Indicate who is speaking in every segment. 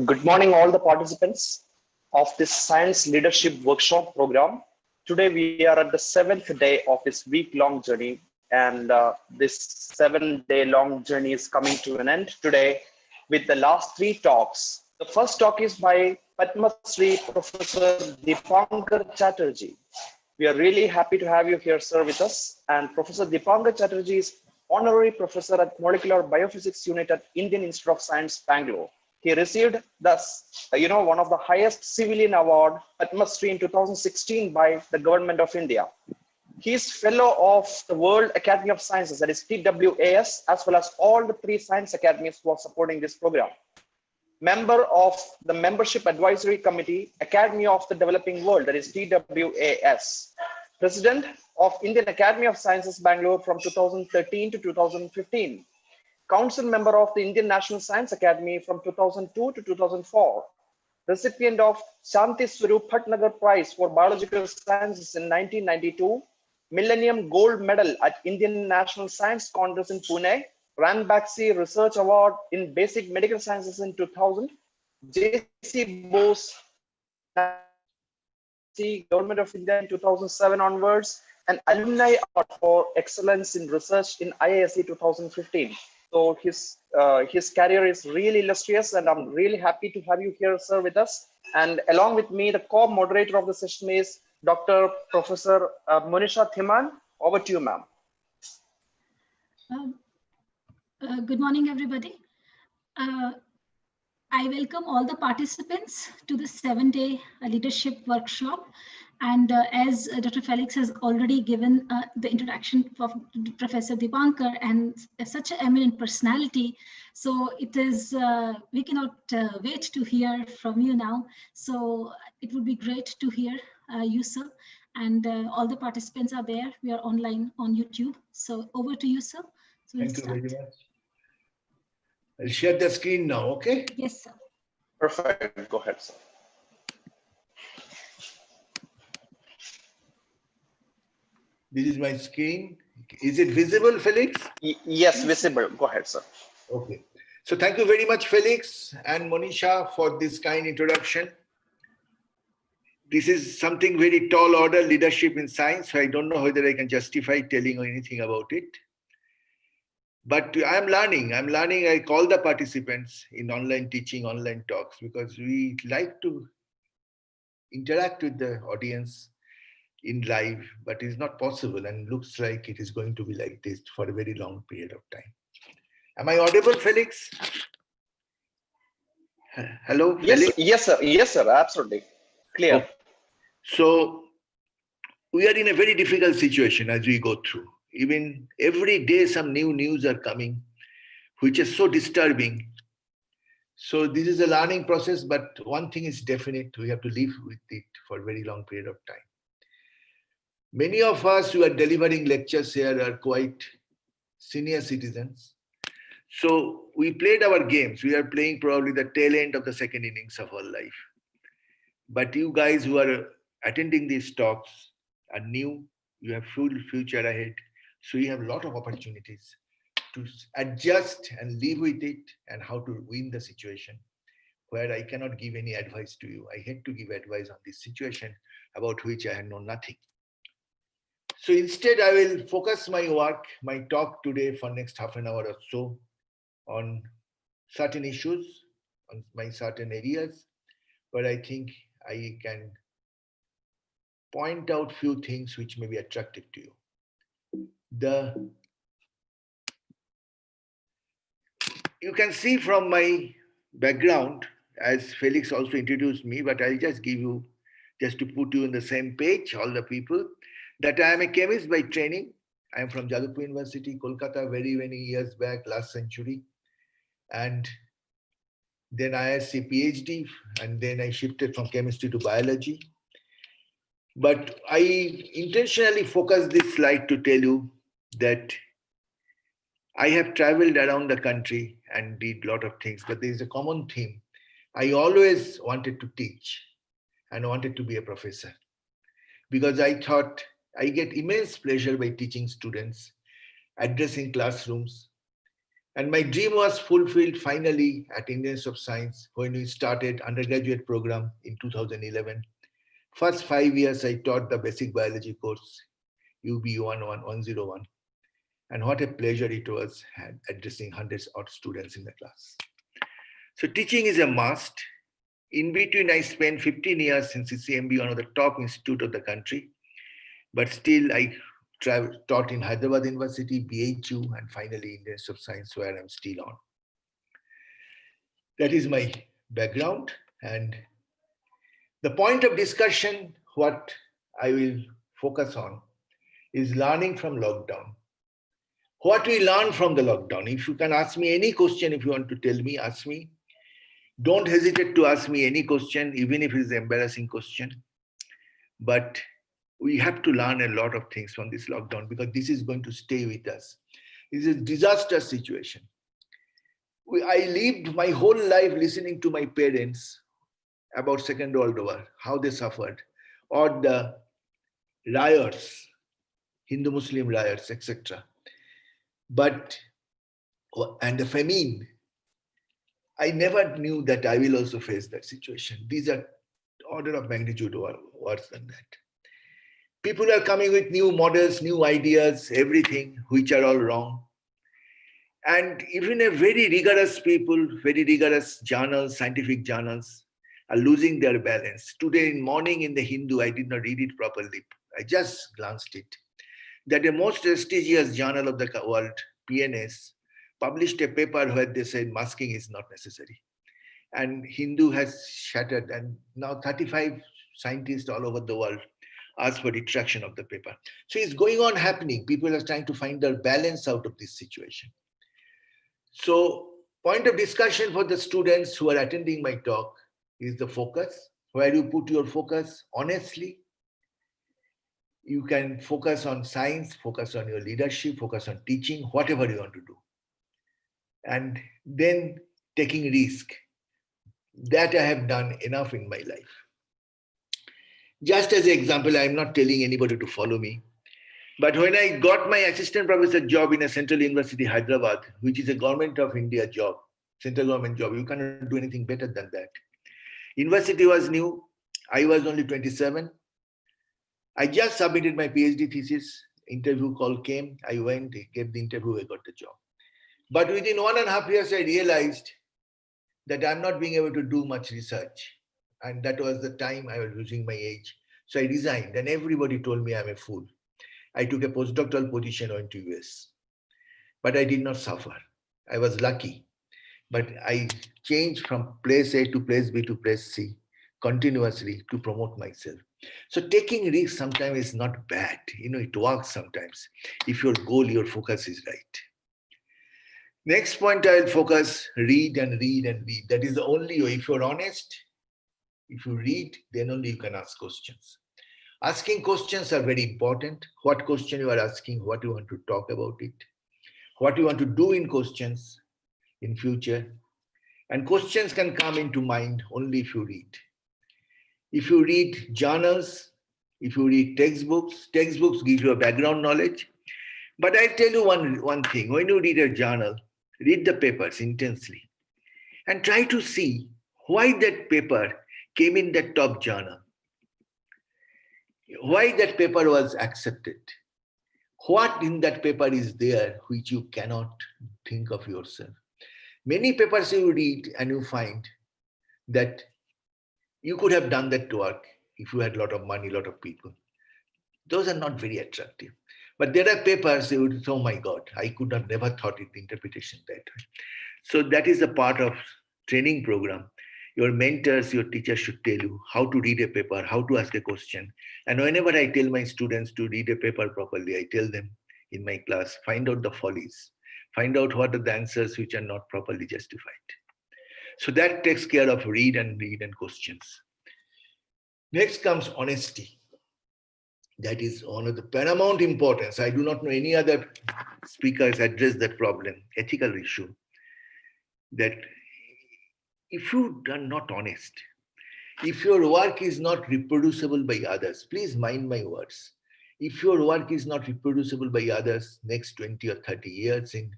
Speaker 1: Good morning, all the participants of this Science Leadership Workshop program. Today, we are at the 7th day of this week-long journey, and this 7-day long journey is coming to an end today with the last 3 talks. The first talk is by Padma Shri Professor Dipankar Chatterji. We are really happy to have you here, sir, with us. And Professor Dipankar Chatterji is Honorary Professor at Molecular Biophysics Unit at Indian Institute of Science, Bangalore. He received one of the highest civilian award, Padma Shri, in 2016 by the Government of India. He is fellow of the World Academy of Sciences, that is TWAS, as well as all the 3 science academies who are supporting this program. Member of the Membership Advisory Committee, Academy of the Developing World, that is TWAS. President of Indian Academy of Sciences, Bangalore from 2013 to 2015. Council member of the Indian National Science Academy from 2002 to 2004. Recipient of Shanti Swarup Bhatnagar Prize for Biological Sciences in 1992. Millennium Gold Medal at Indian National Science Congress in Pune. Ranbaxy Research Award in Basic Medical Sciences in 2000. J.C. Bose Government of India in 2007 onwards. And Alumni Award for Excellence in Research in IISc 2015. So his career is really illustrious, and I'm really happy to have you here, sir, with us. And along with me, the co-moderator of the session is Dr. Professor Monisha Thiman. Over to you, ma'am.
Speaker 2: Good morning, everybody. I welcome all the participants to the 7-day leadership workshop. And as Dr. Felix has already given the introduction of Professor Dipankar and such an eminent personality, so it is, we cannot wait to hear from you now. So it would be great to hear you, sir. And all the participants are there. We are online on YouTube. So over to you, sir. So
Speaker 3: Thank you very much. I'll share the screen now, okay?
Speaker 2: Yes, sir.
Speaker 1: Perfect. Go ahead, sir.
Speaker 3: This is my screen. Is it visible, Felix?
Speaker 1: Yes, visible. Go ahead, sir.
Speaker 3: Okay. So thank you very much, Felix and Monisha, for this kind introduction. This is something very tall order, leadership in science. So I don't know whether I can justify telling you anything about it. But I'm learning. I call the participants in online teaching, online talks, because we like to interact with the audience in live, but it's not possible and looks like it is going to be like this for a very long period of time. Am I audible, Felix? Hello?
Speaker 1: Yes,
Speaker 3: Felix?
Speaker 1: yes, sir, absolutely. Clear.
Speaker 3: Okay. So we are in a very difficult situation as we go through. Even every day some new news are coming, which is so disturbing. So this is a learning process, but one thing is definite, we have to live with it for a very long period of time. Many of us who are delivering lectures here are quite senior citizens. So we played our games. We are playing probably the tail end of the second innings of our life. But you guys who are attending these talks are new. You have full future ahead. So you have a lot of opportunities to adjust and live with it and how to win the situation, where I cannot give any advice to you. I had to give advice on this situation about which I had known nothing. So instead, I will focus my work, my talk today for next half an hour or so on certain issues, on my certain areas, where I think I can point out few things which may be attractive to you. You can see from my background, as Felix also introduced me, but I'll just give you, just to put you on the same page, all the people, that I am a chemist by training. I am from Jadavpur University, Kolkata, very many years back, last century. And then IISc PhD, and then I shifted from chemistry to biology. But I intentionally focused this slide to tell you that I have traveled around the country and did a lot of things, but there is a common theme. I always wanted to teach and wanted to be a professor, because I thought I get immense pleasure by teaching students, addressing classrooms, And my dream was fulfilled finally at Indian Institute of Science when we started undergraduate program in 2011. First 5 years, I taught the basic biology course, UB 101. And what a pleasure it was addressing hundreds of students in the class. So teaching is a must. In between, I spent 15 years in CCMB, one of the top institute of the country. But still, I taught in Hyderabad University, BHU, and finally Indian Institute of Science, where I'm still on. That is my background. And the point of discussion, what I will focus on, is learning from lockdown. What we learned from the lockdown. If you can ask me any question, if you want to tell me, ask me. Don't hesitate to ask me any question, even if it is an embarrassing question. But we have to learn a lot of things from this lockdown because this is going to stay with us. This is a disaster situation. I lived my whole life listening to my parents about Second World War, how they suffered, or the riots, Hindu-Muslim riots, etc. And the famine, I never knew that I will also face that situation. These are order of magnitude worse than that. People are coming with new models, new ideas, everything, which are all wrong. And even a very rigorous people, very rigorous journals, scientific journals, are losing their balance. Today in morning in the Hindu, I did not read it properly. I just glanced it. That the most prestigious journal of the world, PNS, published a paper where they said masking is not necessary. And Hindu has shattered, and now 35 scientists all over the world ask for retraction of the paper. So it's going on happening. People are trying to find their balance out of this situation. So point of discussion for the students who are attending my talk is the focus. Where you put your focus honestly. You can focus on science, focus on your leadership, focus on teaching, whatever you want to do. And then taking risk. That I have done enough in my life. Just as an example, I'm not telling anybody to follow me. But when I got my assistant professor job in a Central University, Hyderabad, which is a government of India job, central government job, you cannot do anything better than that. University was new. I was only 27. I just submitted my PhD thesis. Interview call came. I went, gave the interview, I got the job. But within 1.5 years, I realized that I'm not being able to do much research. And that was the time I was losing my age. So I resigned and everybody told me I'm a fool. I took a postdoctoral position on to US. But I did not suffer. I was lucky. But I changed from place A to place B to place C continuously to promote myself. So taking risks sometimes is not bad. It works sometimes if your goal, your focus is right. Next point, I'll focus, read and read and read. That is the only way. If you're honest, if you read, then only you can ask questions. Asking questions are very important. What question you are asking, what you want to talk about it, what you want to do in questions in future. And questions can come into mind only if you read. If you read journals, if you read textbooks give you a background knowledge. But I'll tell you one thing. When you read a journal, read the papers intensely and try to see why that paper came in that top journal. Why that paper was accepted. What in that paper is there which you cannot think of yourself. Many papers you read and you find that you could have done that work if you had a lot of money, a lot of people. Those are not very attractive. But there are papers you would, oh my God, I could have never thought it, the interpretation that way. So that is a part of training program. Your mentors, your teachers should tell you how to read a paper, how to ask a question. And whenever I tell my students to read a paper properly, I tell them in my class, find out the follies, find out what are the answers which are not properly justified. So that takes care of read and questions. Next comes honesty. That is one of the paramount importance. I do not know any other speakers address that problem, ethical issue, that if you are not honest, if your work is not reproducible by others, please mind my words. If your work is not reproducible by others next 20 or 30 years in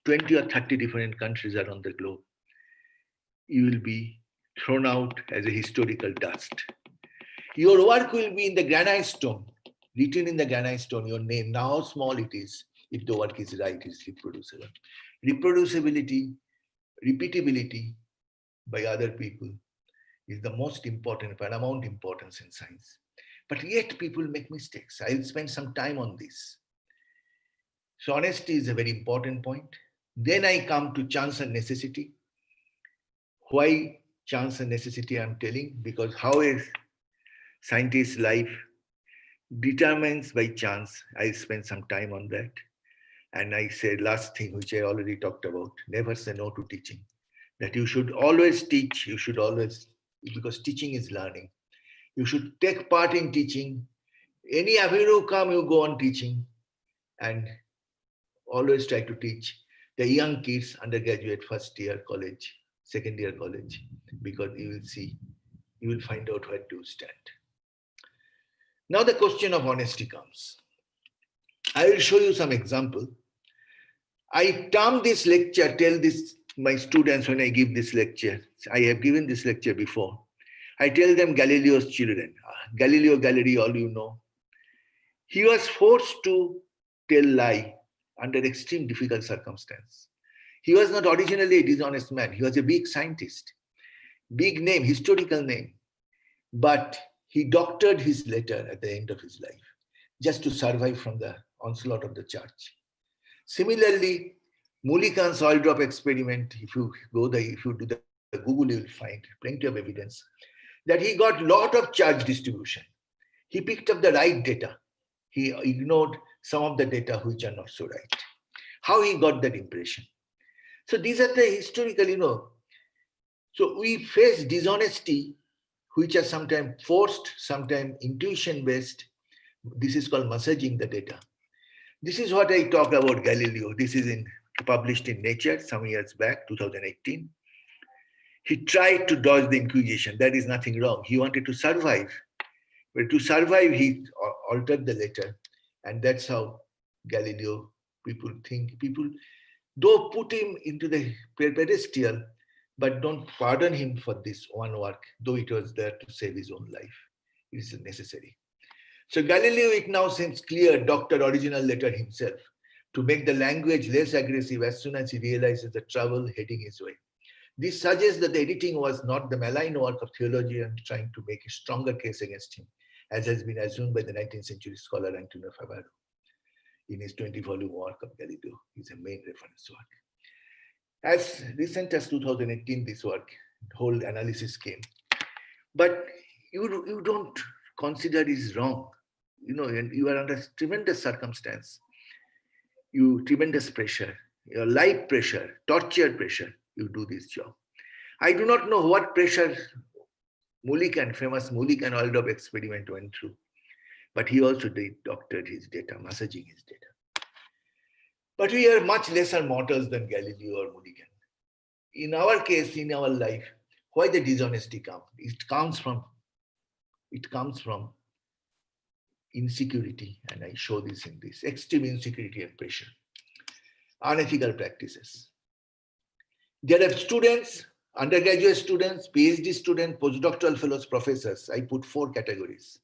Speaker 3: 20 or 30 different countries around the globe, you will be thrown out as a historical dust. Your work will be in the granite stone, written in the granite stone, your name, now how small it is, if the work is right, it's reproducible. Reproducibility, repeatability by other people is the most important, paramount importance in science. But yet people make mistakes. I'll spend some time on this. So honesty is a very important point. Then I come to chance and necessity. Why chance and necessity I'm telling? Because how a scientist's life determines by chance. I spent some time on that. And I said last thing, which I already talked about, never say no to teaching. That you should always teach, you should always, because teaching is learning. You should take part in teaching. Any avenue come, you go on teaching. And always try to teach the young kids, undergraduate, first year college, second year college, because you will see, you will find out where to stand. Now the question of honesty comes. I will show you some example. I term this lecture, tell this my students when I give this lecture. I have given this lecture before. I tell them Galileo's children. Galileo Galilei, all you know. He was forced to tell lie under extreme difficult circumstance. He was not originally a dishonest man. He was a big scientist, big name, historical name. But he doctored his letter at the end of his life just to survive from the onslaught of the church. Similarly, Mullikan's oil drop experiment, if you do the Google, you will find plenty of evidence that he got a lot of charge distribution. He picked up the right data. He ignored some of the data which are not so right. How he got that impression? So these are the historical, So we face dishonesty, which are sometimes forced, sometimes intuition-based. This is called massaging the data. This is what I talk about Galileo. This is published in Nature some years back, 2018. He tried to dodge the Inquisition. There is nothing wrong. He wanted to survive. But to survive, he altered the letter. And that's how Galileo, people don't put him into the pedestal, but don't pardon him for this one work, though it was there to save his own life. It is necessary. So Galileo, it now seems clear, doctored original letter himself to make the language less aggressive as soon as he realizes the trouble heading his way. This suggests that the editing was not the malign work of theologians trying to make a stronger case against him, as has been assumed by the 19th century scholar Antonio Favaro in his 20-volume work of Galileo, is a main reference work. As recent as 2018, this work, the whole analysis came. But you don't consider it is wrong. And you are under tremendous circumstance, tremendous pressure, your life pressure, torture pressure, you do this job. I do not know what pressure famous Mullikan oil drop experiment went through, but he also doctored his data, massaging his data. But we are much lesser mortals than Galileo or Mullikan. In our case, in our life, why the dishonesty comes? It comes from insecurity, and I show this in this, extreme insecurity and pressure. Unethical practices. There are students, undergraduate students, PhD students, postdoctoral fellows, professors. I put 4 categories.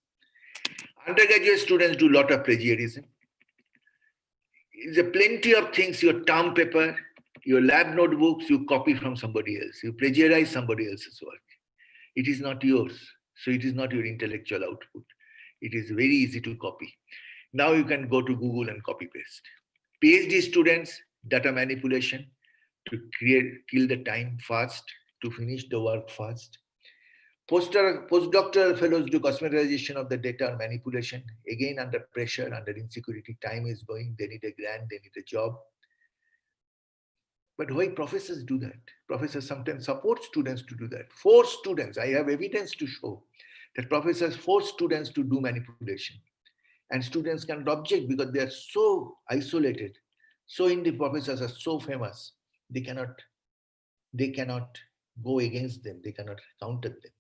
Speaker 3: Undergraduate students do a lot of plagiarism. There's plenty of things, your term paper, your lab notebooks, you copy from somebody else. You plagiarize somebody else's work. It is not yours. So it is not your intellectual output. It is very easy to copy. Now you can go to Google and copy paste. PhD students, data manipulation to kill the time fast, to finish the work fast. Postdoctoral fellows do cosmetization of the data and manipulation, again under pressure, under insecurity, time is going, they need a grant, they need a job. But why professors do that? Professors sometimes support students to do that. Force students, I have evidence to show that professors force students to do manipulation. And students cannot object because they are so isolated. So indie professors are so famous, they cannot go against them, they cannot counter them.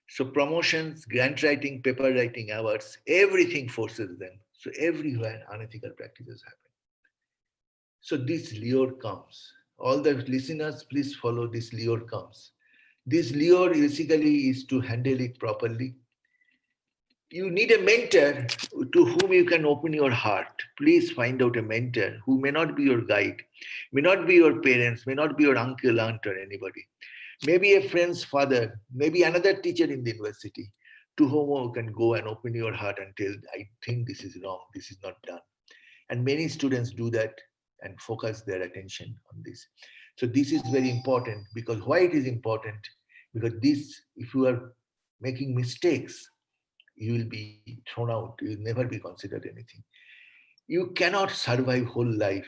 Speaker 3: So promotions, grant writing, paper writing, awards, everything forces them. So everywhere unethical practices happen. So this lure comes. All the listeners, please follow this lure comes. This lure basically is to handle it properly. You need a mentor to whom you can open your heart. Please find out a mentor who may not be your guide, may not be your parents, may not be your uncle, aunt, or anybody. Maybe a friend's father, maybe another teacher in the university to whom you can go and open your heart and tell, I think this is wrong, this is not done. And many students do that and focus their attention on this. So this is very important, because why it is important? Because this, if you are making mistakes, you will be thrown out. You will never be considered anything. You cannot survive whole life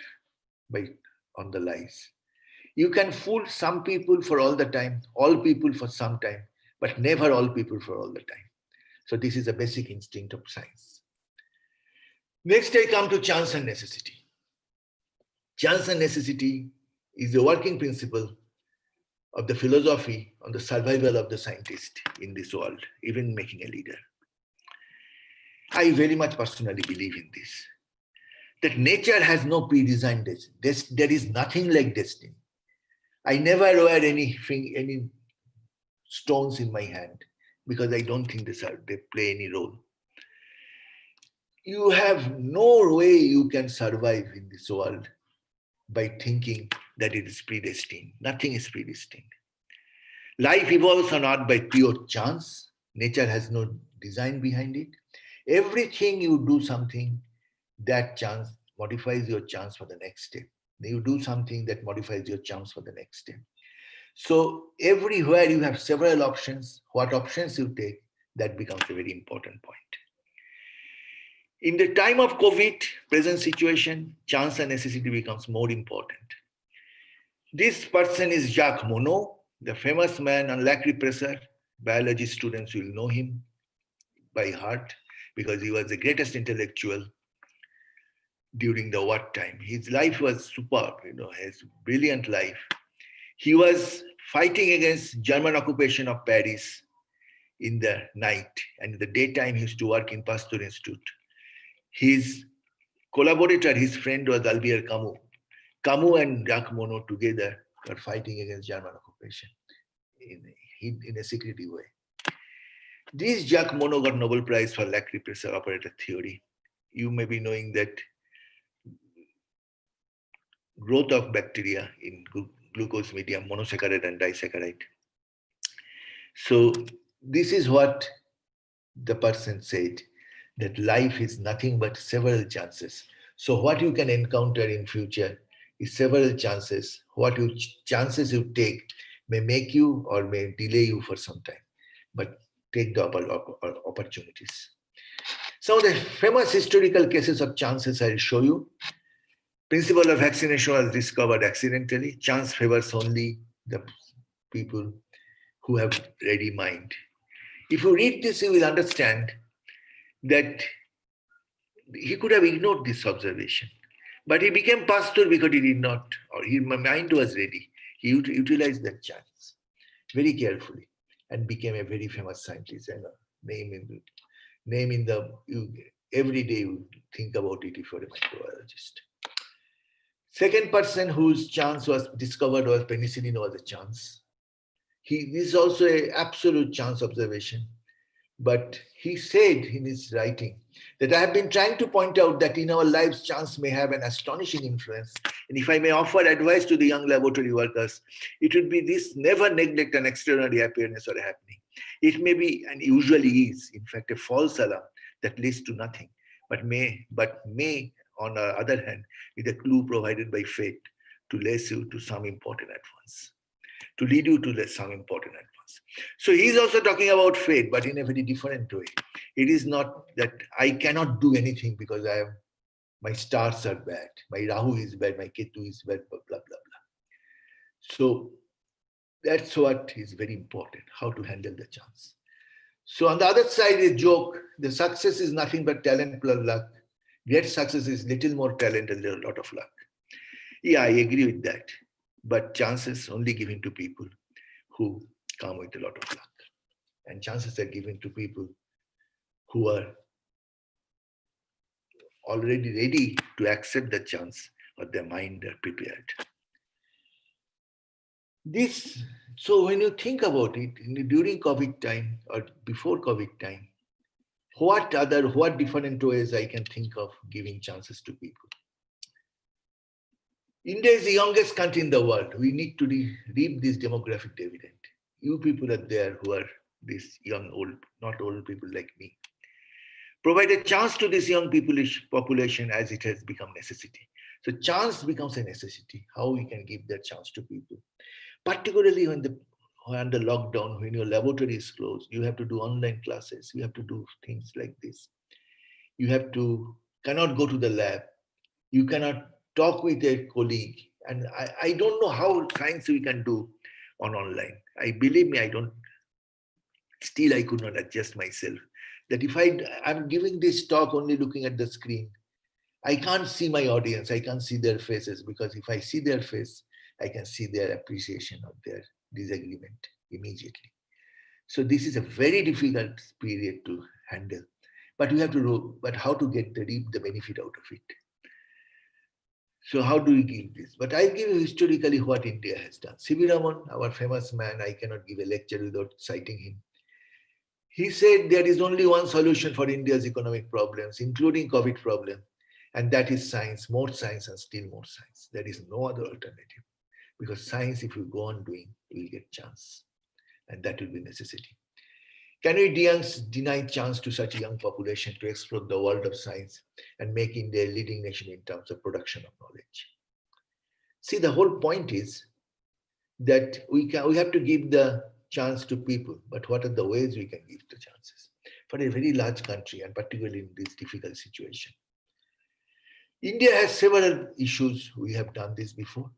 Speaker 3: by on the lies. You can fool some people for all the time, all people for some time, but never all people for all the time. So this is a basic instinct of science. Next, I come to chance and necessity. Chance and necessity is the working principle of the philosophy on the survival of the scientist in this world, even making a leader. I very much personally believe in this, that nature has no pre-designed destiny. There is nothing like destiny. I never wear any stones in my hand because I don't think they play any role. You have no way you can survive in this world by thinking that it is predestined. Nothing is predestined. Life evolves or not by pure chance. Nature has no design behind it. Everything you do something, that chance modifies your chance for the next step. You do something that modifies your chance for the next step. So everywhere you have several options. What options you take, that becomes a very important point. In the time of COVID, present situation, chance and necessity becomes more important. This person is Jacques Monod, the famous man on lac repressor. Biology students will know him by heart because he was the greatest intellectual during the wartime. His life was superb, his brilliant life. He was fighting against German occupation of Paris in the night, and in the daytime he used to work in Pasteur Institute. His collaborator, his friend was Albert Camus. Camus and Jacques Monod together were fighting against German occupation in a secretive way. This Jacques Monod got Nobel Prize for lac repressor operator theory. You may be knowing that growth of bacteria in glucose medium, monosaccharide and disaccharide. So this is what the person said, that life is nothing but several chances. So what you can encounter in future is several chances. What chances you take may make you or may delay you for some time, but take the opportunities. Some of the famous historical cases of chances I'll show you. Principle of vaccination was discovered accidentally. Chance favors only the people who have ready mind. If you read this, you will understand that he could have ignored this observation. But he became pastor because he did not, or his mind was ready. He utilized that chance very carefully and became a very famous scientist. And name in the every day you think about it if you're a microbiologist. Second person whose chance was discovered was penicillin was a chance. This is also an absolute chance observation. But he said in his writing that I have been trying to point out that in our lives, chance may have an astonishing influence. And if I may offer advice to the young laboratory workers, it would be this: never neglect an extraordinary appearance or a happening. It may be, and usually is, in fact, a false alarm that leads to nothing, but may, on the other hand, be the clue provided by fate to lead you to some important advance. Some important advance. So he's also talking about fate, but in a very different way. It is not that I cannot do anything because my stars are bad, my Rahu is bad, my Ketu is bad, blah, blah, blah, blah. So that's what is very important, how to handle the chance. So on the other side is joke. The success is nothing but talent plus luck. Great success is little more talent and a lot of luck. Yeah, I agree with that. But chances only given to people who come with a lot of luck. And chances are given to people who are already ready to accept the chance, or their mind are prepared. So when you think about it, during COVID time or before COVID time, what different ways I can think of giving chances to people? India is the youngest country in the world. We need to reap this demographic dividend. You people are there who are these young, old, not old people like me. Provide a chance to this young population as it has become necessity. So chance becomes a necessity. How we can give that chance to people? Particularly when under lockdown, when your laboratory is closed, you have to do online classes. You have to do things like this. You cannot go to the lab. You cannot talk with a colleague. And I don't know how science we can do online. Believe me, I could not adjust myself. That if I'm giving this talk only looking at the screen, I can't see my audience. I can't see their faces, because if I see their face, I can see their appreciation of their disagreement immediately. So this is a very difficult period to handle. But we have to know, but how to reap the benefit out of it. So how do we give this? But I'll give you historically what India has done. C.V. Raman, our famous man, I cannot give a lecture without citing him. He said there is only one solution for India's economic problems, including COVID problem, and that is science, more science and still more science. There is no other alternative. Because science, if you go on doing, you will get chance. And that will be necessity. Can we deny chance to such a young population to explore the world of science and make India a leading nation in terms of production of knowledge? See, the whole point is that we have to give the chance to people, but what are the ways we can give the chances for a very large country, and particularly in this difficult situation? India has several issues. We have done this before.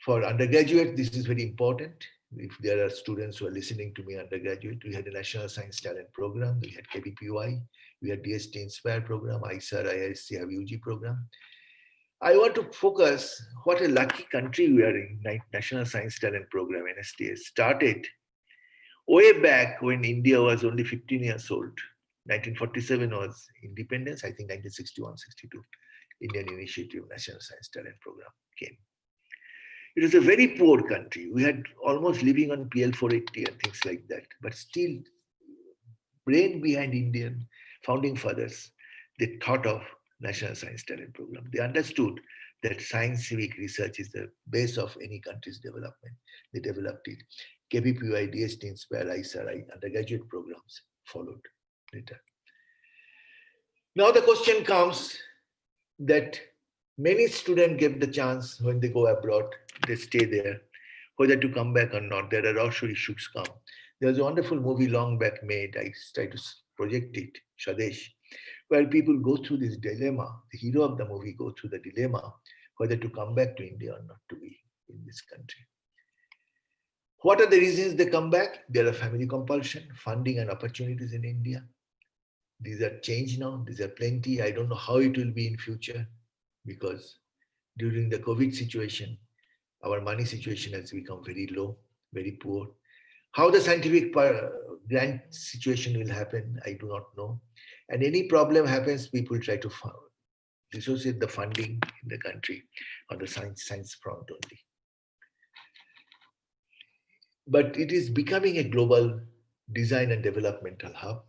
Speaker 3: For undergraduate, this is very important. If there are students who are listening to me undergraduate, we had a National Science Talent Program, we had KBPY, we had DST Inspire program, ISAR, IISc have UG program. I want to focus what a lucky country we are in. National Science Talent Program, NSTS, started way back when India was only 15 years old. 1947 was independence, I think 1961, 62, Indian Initiative National Science Talent Program came. It was a very poor country. We had almost living on PL 480 and things like that. But still, brain behind Indian founding fathers, they thought of National Science Talent Program. They understood that scientific research is the base of any country's development. They developed it. KBPY, DST Inspire, ISAR, undergraduate programs followed later. Now the question comes that many students get the chance when they go abroad, they stay there, whether to come back or not. There are also issues come. There was a wonderful movie long back made, I tried to project it, Swadesh, where people go through this dilemma. The hero of the movie goes through the dilemma whether to come back to India or not to be in this country. What are the reasons they come back? There are family compulsion, funding and opportunities in India. These are changed now. These are plenty. I don't know how it will be in future, because during the COVID situation, our money situation has become very low, very poor. How the scientific grant situation will happen, I do not know. And any problem happens, people try to dissociate the funding in the country on the science front only. But it is becoming a global design and developmental hub.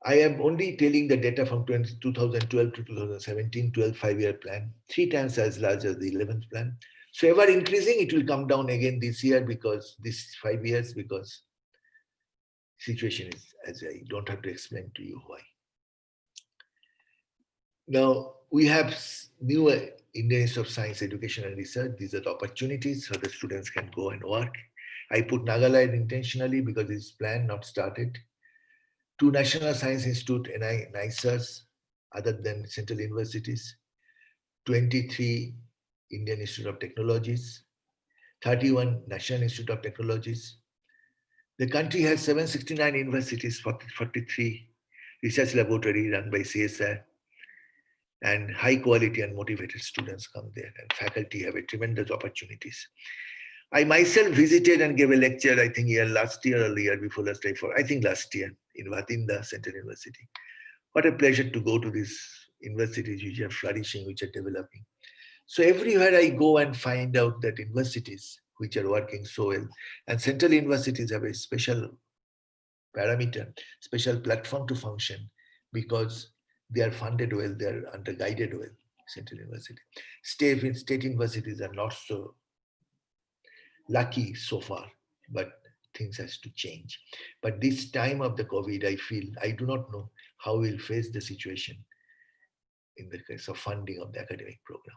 Speaker 3: I am only telling the data from 2012 to 2017, 12 5-year plan, 3 times as large as the 11th plan. So ever increasing, it will come down again this year, because this 5 years, because situation is, as I don't have to explain to you why. Now, we have new Indian Institute of Science Education and Research. These are the opportunities so the students can go and work. I put Nagaland intentionally because it's planned, not started. 2 National Science Institute and NISAs, other than central universities. 23 Indian Institute of Technologies. 31 National Institute of Technologies. The country has 769 universities, 43 research laboratories run by CSR, and high quality and motivated students come there, and faculty have a tremendous opportunities. I myself visited and gave a lecture, I think last year or the year before last, I think last year in Bhatinda Central University. What a pleasure to go to this universities which are flourishing, which are developing. So everywhere I go and find out that universities which are working so well, and central universities have a special parameter, special platform to function because they are funded well, they are under guided well, central university. State universities are not so lucky so far, but things has to change. But this time of the COVID, I feel, I do not know how we'll face the situation in the case of funding of the academic program.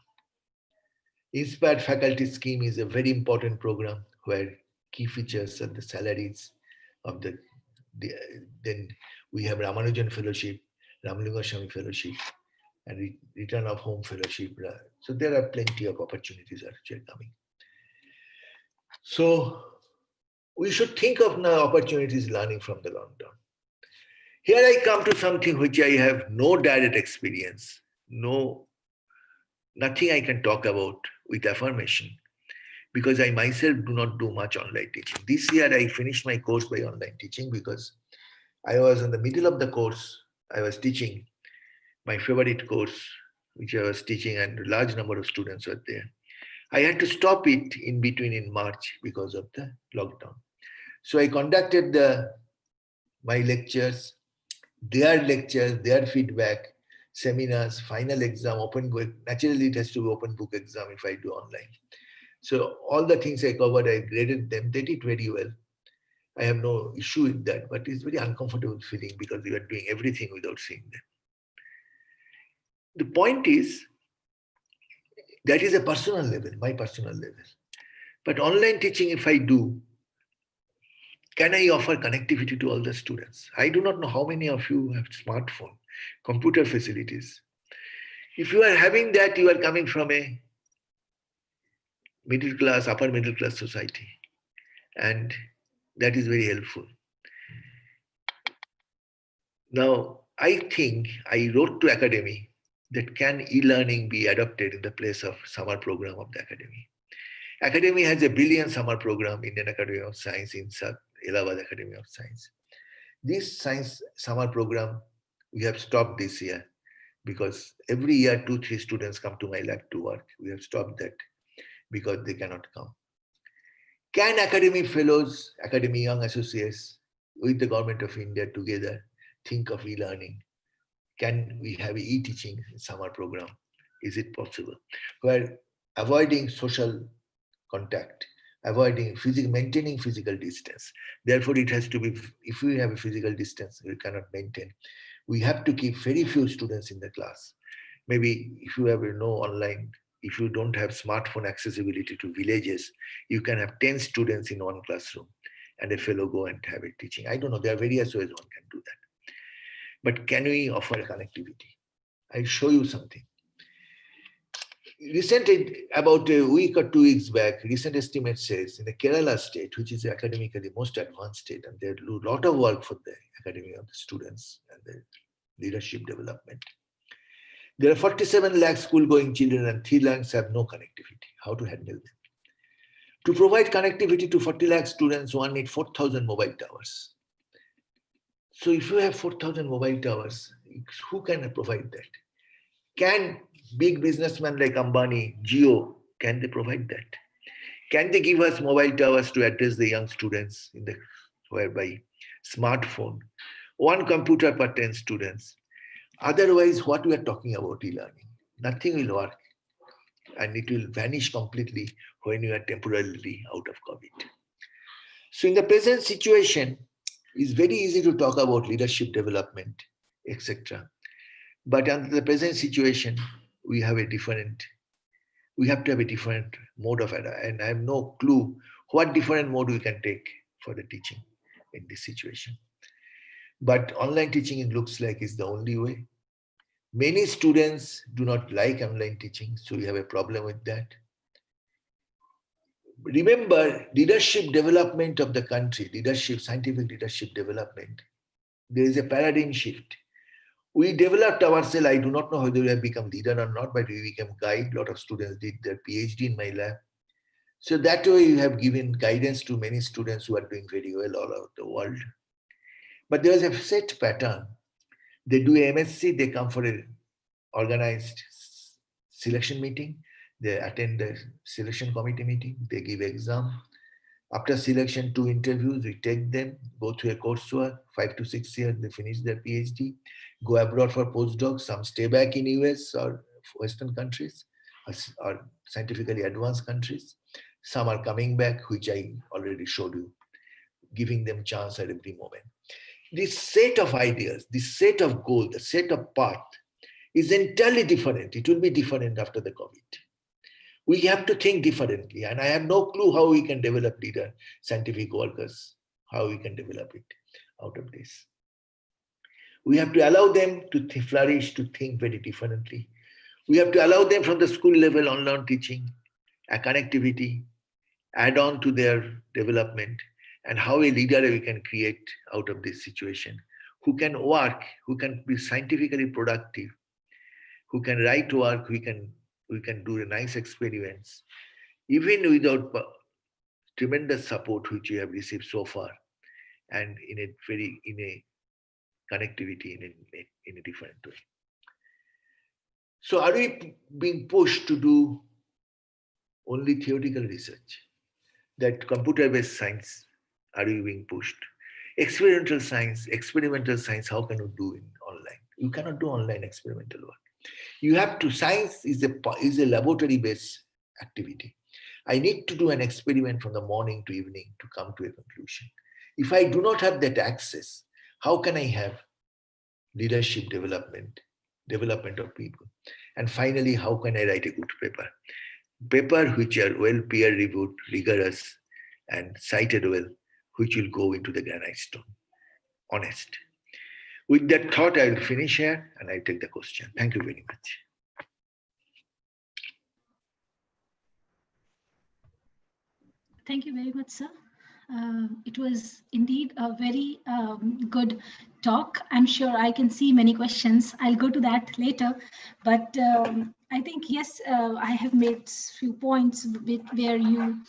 Speaker 3: Inspired Faculty Scheme is a very important program where key features are the salaries of the then we have Ramanujan Fellowship, Ramalinga Swami Fellowship, and Return of Home Fellowship. So there are plenty of opportunities actually coming. So we should think of now opportunities learning from the lockdown. Here I come to something which I have no direct experience, nothing I can talk about with affirmation, because I myself do not do much online teaching. This year I finished my course by online teaching because I was in the middle of the course. I was teaching my favorite course, which I was teaching, and a large number of students were there. I had to stop it in between in March because of the lockdown. So I conducted my lectures, their feedback, seminars, final exam, open book. Naturally, it has to be open book exam if I do online. So all the things I covered, I graded them. They did very well. I have no issue with that, but it's very uncomfortable feeling because you are doing everything without seeing them. The point is, that is a personal level, my personal level. But online teaching, if I do, can I offer connectivity to all the students? I do not know how many of you have smartphone, computer facilities. If you are having that, you are coming from a middle class, upper middle class society. And that is very helpful. Now, I think I wrote to Academy that can e-learning be adopted in the place of summer program of the Academy. Academy has a brilliant summer program, Indian Academy of Science, in Allahabad Academy of Science. This science summer program, we have stopped this year because every year 2-3 students come to my lab to work. We have stopped that because they cannot come. Can Academy Fellows, Academy Young Associates with the Government of India together think of e-learning? Can we have e-teaching summer program? Is it possible? Where avoiding social contact, maintaining physical distance. Therefore, it has to be, if we have a physical distance, we cannot maintain. We have to keep very few students in the class. Maybe if you have no online, if you don't have smartphone accessibility to villages, you can have 10 students in one classroom and a fellow go and have a teaching. I don't know, there are various ways one can do that. But can we offer connectivity? I'll show you something. About a week or 2 weeks back, recent estimate says in the Kerala state, which is academically most advanced state, and they do a lot of work for the academy of the students and the leadership development. There are 47 lakh school-going children and 3 lakhs have no connectivity. How to handle them? To provide connectivity to 40 lakh students, one needs 4,000 mobile towers. So if you have 4,000 mobile towers, who can provide that? Can big businessmen like Ambani, Jio, can they provide that? Can they give us mobile towers to address the young students whereby smartphone, one computer per 10 students? Otherwise, what we are talking about e-learning, nothing will work and it will vanish completely when you are temporarily out of COVID. So in the present situation, it's very easy to talk about leadership development, etc. But under the present situation, we have to have a different mode of it. And I have no clue what different mode we can take for the teaching in this situation. But online teaching, it looks like, is the only way. Many students do not like online teaching, so we have a problem with that. Remember, leadership development of the country, scientific leadership development, there is a paradigm shift. We developed ourselves. I do not know whether we have become leader or not, but we became guide. A lot of students did their PhD in my lab. So that way you have given guidance to many students who are doing very well all over the world. But there is a set pattern. They do MSc, they come for a organized selection meeting. They attend the selection committee meeting. They give exam. After selection, 2 interviews, we take them, go through a coursework, 5 to 6 years, they finish their PhD, go abroad for postdocs, some stay back in US or Western countries, or scientifically advanced countries. Some are coming back, which I already showed you, giving them chance at every moment. This set of ideas, this set of goals, the set of path is entirely different. It will be different after the COVID. We have to think differently, and I have no clue how we can develop leader, scientific workers, how we can develop it out of this. We have to allow them to flourish, to think very differently. We have to allow them from the school level online teaching, a connectivity, add on to their development, and how a leader we can create out of this situation, who can work, who can be scientifically productive, who can write work, we can do nice experiments, even without tremendous support which we have received so far, and in a connectivity in a different way. So are we being pushed to do only theoretical research? That computer-based science, are we being pushed? Experimental science, how can you do in online? You cannot do online experimental work. You have to, science is a laboratory-based activity. I need to do an experiment from the morning to evening to come to a conclusion. If I do not have that access, how can I have leadership development of people? And finally, how can I write a good paper which are well peer-reviewed, rigorous, and cited well, which will go into the granite stone, honest. With that thought, I will finish here and I take the question. Thank you very much.
Speaker 2: Thank you very much, sir. It was indeed a very good talk. I'm sure I can see many questions. I'll go to that later. But I think, yes, I have made few points where you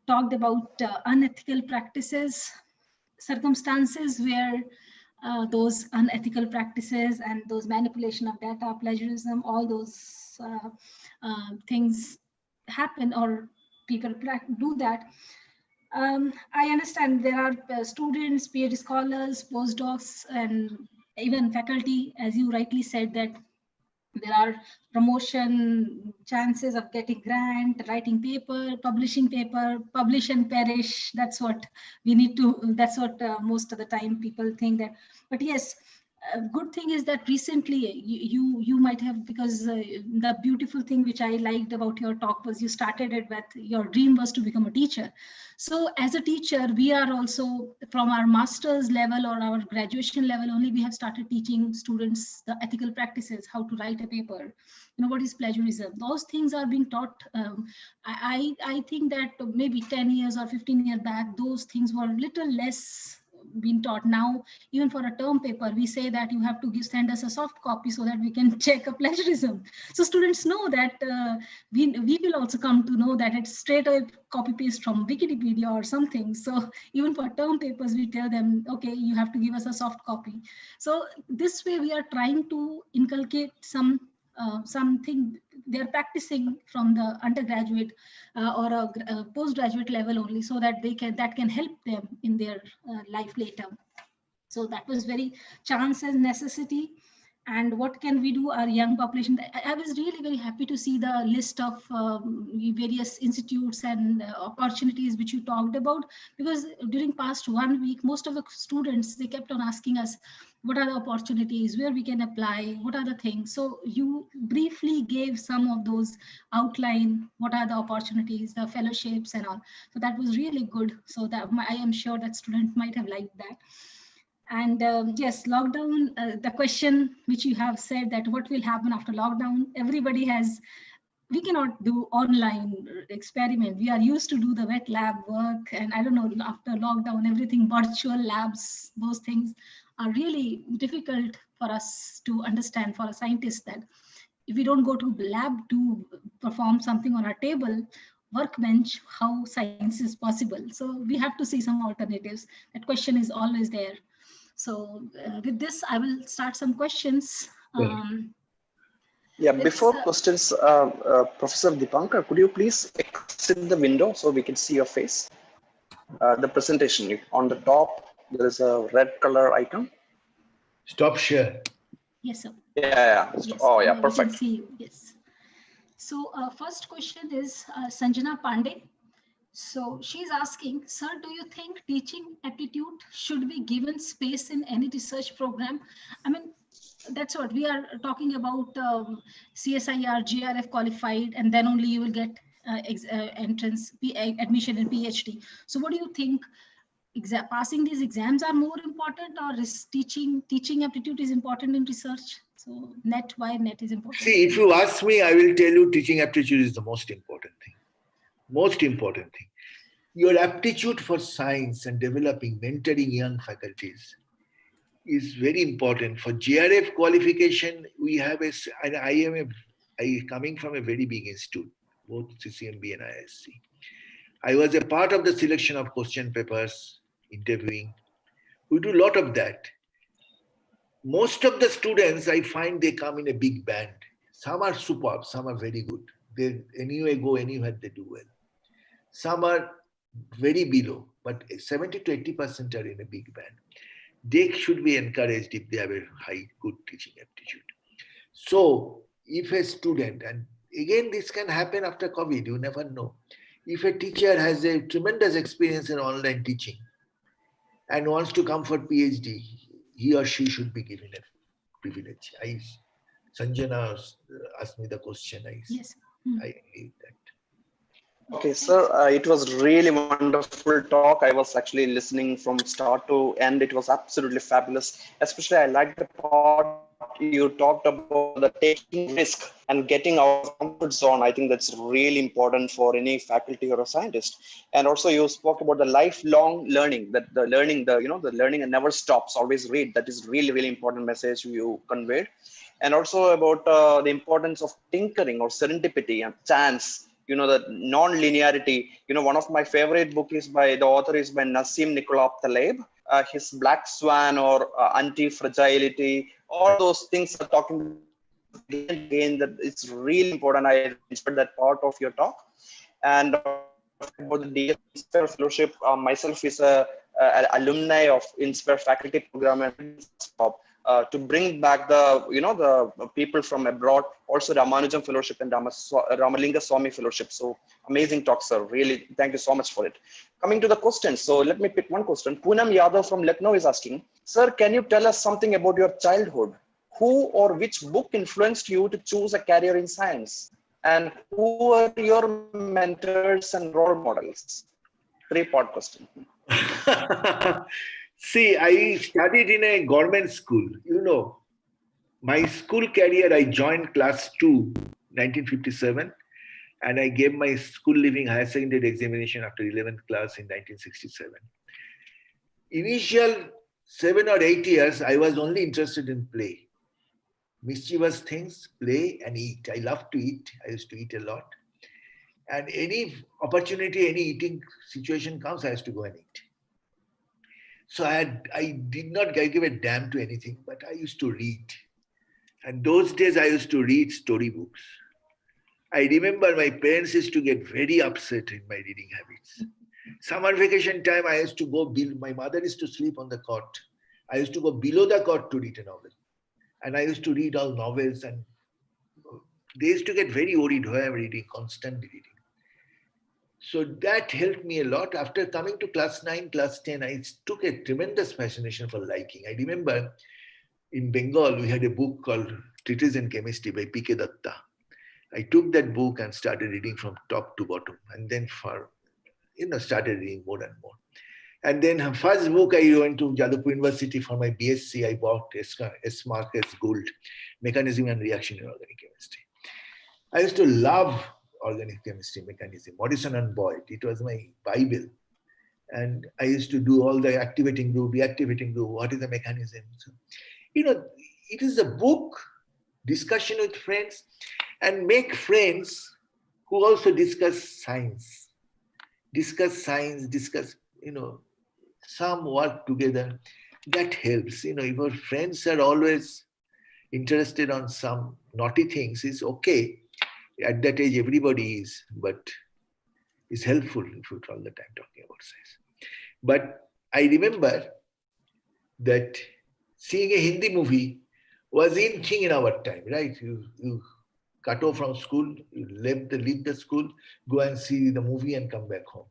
Speaker 2: talked about unethical practices, circumstances where those unethical practices and those manipulation of data, plagiarism, all those things happen or people do that. I understand there are students, PhD scholars, postdocs, and even faculty, as you rightly said, that there are promotion chances of getting grant, writing paper, publish and perish. That's what we need to, that's what most of the time people think that. But yes, good thing is that recently you might have, because the beautiful thing which I liked about your talk was you started it with your dream was to become a teacher. So as a teacher, we are also from our master's level or our graduation level only, we have started teaching students the ethical practices, how to write a paper, what is plagiarism. Those things are being taught. I think that maybe 10 years or 15 years back, those things were little less been taught. Now, even for a term paper, we say that you have to send us a soft copy so that we can check a plagiarism. So students know that we will also come to know that it's straight away copy paste from Wikipedia or something. So even for term papers, we tell them, okay, you have to give us a soft copy. So this way we are trying to inculcate something they're practicing from the undergraduate or a postgraduate level only, so that that can help them in their life later. So that was very chance as necessity. And what can we do, our young population? I was really very happy to see the list of various institutes and opportunities which you talked about, because during past 1 week, most of the students, they kept on asking us, what are the opportunities, where we can apply, what are the things? So you briefly gave some of those outline, what are the opportunities, the fellowships and all. So that was really good. So that I am sure that students might have liked that. And yes, lockdown, the question which you have said that what will happen after lockdown, everybody has, we cannot do online experiment. We are used to do the wet lab work. And I don't know, after lockdown, everything virtual labs, those things are really difficult for us to understand, for a scientist, that if we don't go to lab to perform something on our table, workbench, how science is possible. So we have to see some alternatives. That question is always there. So with this, I will start some questions.
Speaker 1: Yeah,
Speaker 2: Let's,
Speaker 1: before questions, Professor Dipankar, could you please exit the window so we can see your face? The presentation on the top, there is a red color icon.
Speaker 3: Stop share.
Speaker 2: yes, sir.
Speaker 1: Yeah.
Speaker 2: Yes,
Speaker 1: Oh, yeah,
Speaker 2: now we can
Speaker 1: perfect.
Speaker 2: see you. Yes. So first question is Sanjana Pandey. So she's asking, sir, do you think teaching aptitude should be given space in any research program? I mean, that's what we are talking about, CSIR, GRF qualified, and then only you will get admission in PhD. So what do you think? Passing these exams are more important, or is teaching aptitude is important in research? So why net is important?
Speaker 3: See, if you ask me, I will tell you teaching aptitude is the most important thing. Most important thing. Your aptitude for science and developing, mentoring young faculties is very important. For GRF qualification, we have and I coming from a very big institute, both CCMB and ISC. I was a part of the selection of question papers, interviewing. We do a lot of that. Most of the students, I find they come in a big band. Some are superb, some are very good. They anyway go anywhere, they do well. Some are very below, but 70 to 80% are in a big band. They should be encouraged if they have a high, good teaching aptitude. So, if a student, and again, this can happen after COVID, you never know. If a teacher has a tremendous experience in online teaching and wants to come for PhD, he or she should be given a privilege. Sanjana asked me the question.
Speaker 2: Yes.
Speaker 3: I hate that.
Speaker 1: Okay, sir, it was really wonderful talk. I was actually listening from start to end. It was absolutely fabulous. Especially, I liked the part you talked about the taking risk and getting out of comfort zone. I think that's really important for any faculty or a scientist. And also, you spoke about the lifelong learning. That the learning, the learning and never stops. Always read. That is really, really important message you conveyed. And also about the importance of tinkering or serendipity and chance, the non-linearity. One of my favorite book is by the author is by Nassim Nicolai Taleb. His Black Swan or Anti-Fragility, all those things are talking again and again, that it's really important. I enjoyed that part of your talk. And about the DS Inspire Fellowship, myself is a alumni of Inspire faculty program and to bring back the people from abroad, also Ramanujam Fellowship and Ramalinga Swami Fellowship. So amazing talk, sir. Really, thank you so much for it. Coming to the questions, so let me pick one question. Poonam Yadav from Lucknow is asking, sir, can you tell us something about your childhood? Who or which book influenced you to choose a career in science? And who are your mentors and role models? Three-part question.
Speaker 3: See, I studied in a government school. My school career, I joined class 2, 1957, and I gave my school leaving higher secondary examination after 11th class in 1967. Initial 7 or 8 years, I was only interested in play. Mischievous things, play and eat. I love to eat. I used to eat a lot. And any opportunity, any eating situation comes, I used to go and eat. So I did not give a damn to anything, but I used to read. And those days I used to read storybooks. I remember my parents used to get very upset in my reading habits. Summer vacation time, I used to go, my mother used to sleep on the cot. I used to go below the cot to read a novel. And I used to read all novels, and they used to get very worried why I'm reading, constantly reading. So that helped me a lot. After coming to class 9, class 10, I took a tremendous fascination for liking. I remember in Bengal, we had a book called Thesis in Chemistry by P.K. Datta. I took that book and started reading from top to bottom, and then started reading more and more. And then first book I went to Jadavpur University for my BSc, I bought S. Marcus Gould, Mechanism and Reaction in Organic Chemistry. I used to love organic chemistry, mechanism, Morrison and Boyd. It was my Bible. And I used to do all the activating group, deactivating group, what is the mechanism. So, it is a book, discussion with friends, and make friends who also discuss science, some work together. That helps. If your friends are always interested on some naughty things is okay. At that age, everybody is, but it's helpful if you're all the time talking about science. But I remember that seeing a Hindi movie was in thing in our time, right? You cut off from school, you leave the school, go and see the movie and come back home.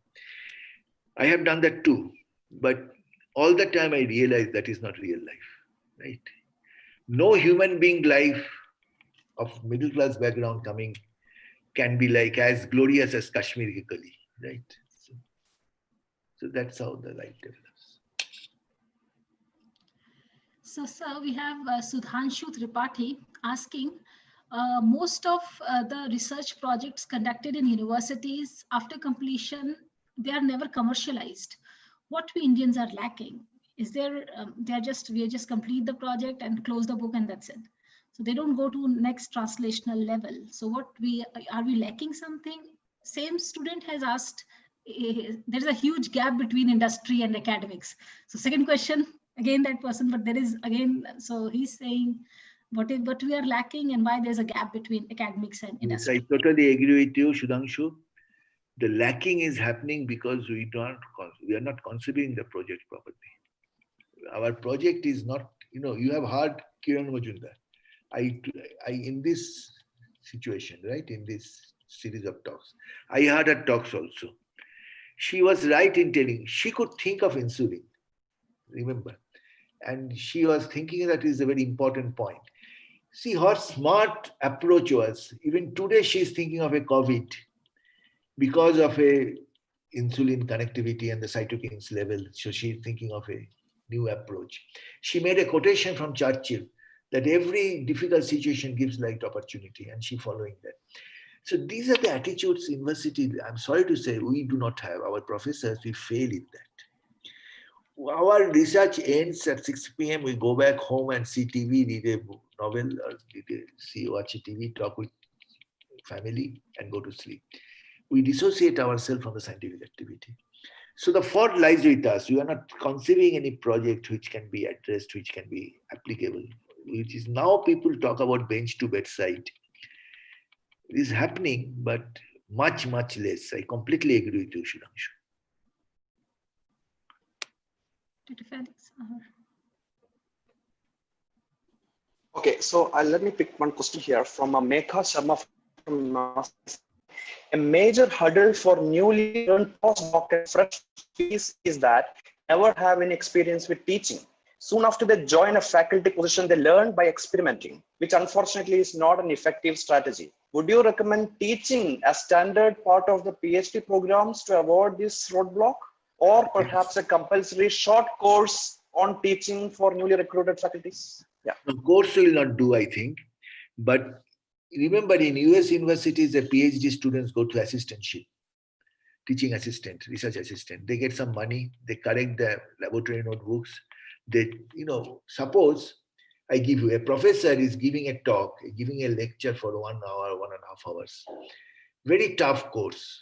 Speaker 3: I have done that too, but all the time I realized that is not real life, right? No human being life of middle class background coming can be like as glorious as Kashmir Kali, right? So that's how the life develops.
Speaker 2: So, sir, we have Sudhanshu Tripathi asking, most of the research projects conducted in universities after completion, they are never commercialized. What we Indians are lacking is we just complete the project and close the book and that's it. So they don't go to next translational level. So are we lacking something? Same student has asked, there's a huge gap between industry and academics. So second question, again that person, but there is again, so he's saying what we are lacking and why there's a gap between academics and
Speaker 3: Yes,
Speaker 2: industry.
Speaker 3: I totally agree with you, Sudhanshu. The lacking is happening because we are not considering the project properly. Our project is not, you have heard Kiran Majumdar. I in this situation, right, in this series of talks, I heard her talks also. She was right in telling she could think of insulin, remember, and she was thinking that is a very important point. See, her smart approach was, even today she's thinking of a COVID because of a insulin connectivity and the cytokines level. So she's thinking of a new approach. She made a quotation from Churchill that every difficult situation gives light opportunity, and she following that. So these are the attitudes university, I'm sorry to say, we do not have. Our professors, we fail in that. Our research ends at 6 p.m. We go back home and see TV, read a novel, or watch a TV, talk with family, and go to sleep. We dissociate ourselves from the scientific activity. So the fault lies with us. We are not conceiving any project which can be addressed, which can be applicable, which is now people talk about bench to bedside. It is happening, but much, much less. I completely agree with you, Sudhanshu.
Speaker 2: Dr. Felix?
Speaker 1: Okay, so let me pick one question here from Mekha Sharma from a major hurdle for newly learned postdoctoral freshies is that never have any experience with teaching. Soon after they join a faculty position, they learn by experimenting, which unfortunately is not an effective strategy. Would you recommend teaching as standard part of the PhD programs to avoid this roadblock, or perhaps a compulsory short course on teaching for newly recruited faculties? Yeah.
Speaker 3: Of course, will not do, I think. But remember, in US universities, the PhD students go to assistantship, teaching assistant, research assistant. They get some money, they correct their laboratory notebooks. They, suppose I give you, a professor is giving a talk, giving a lecture for 1 hour, 1.5 hours. Very tough course,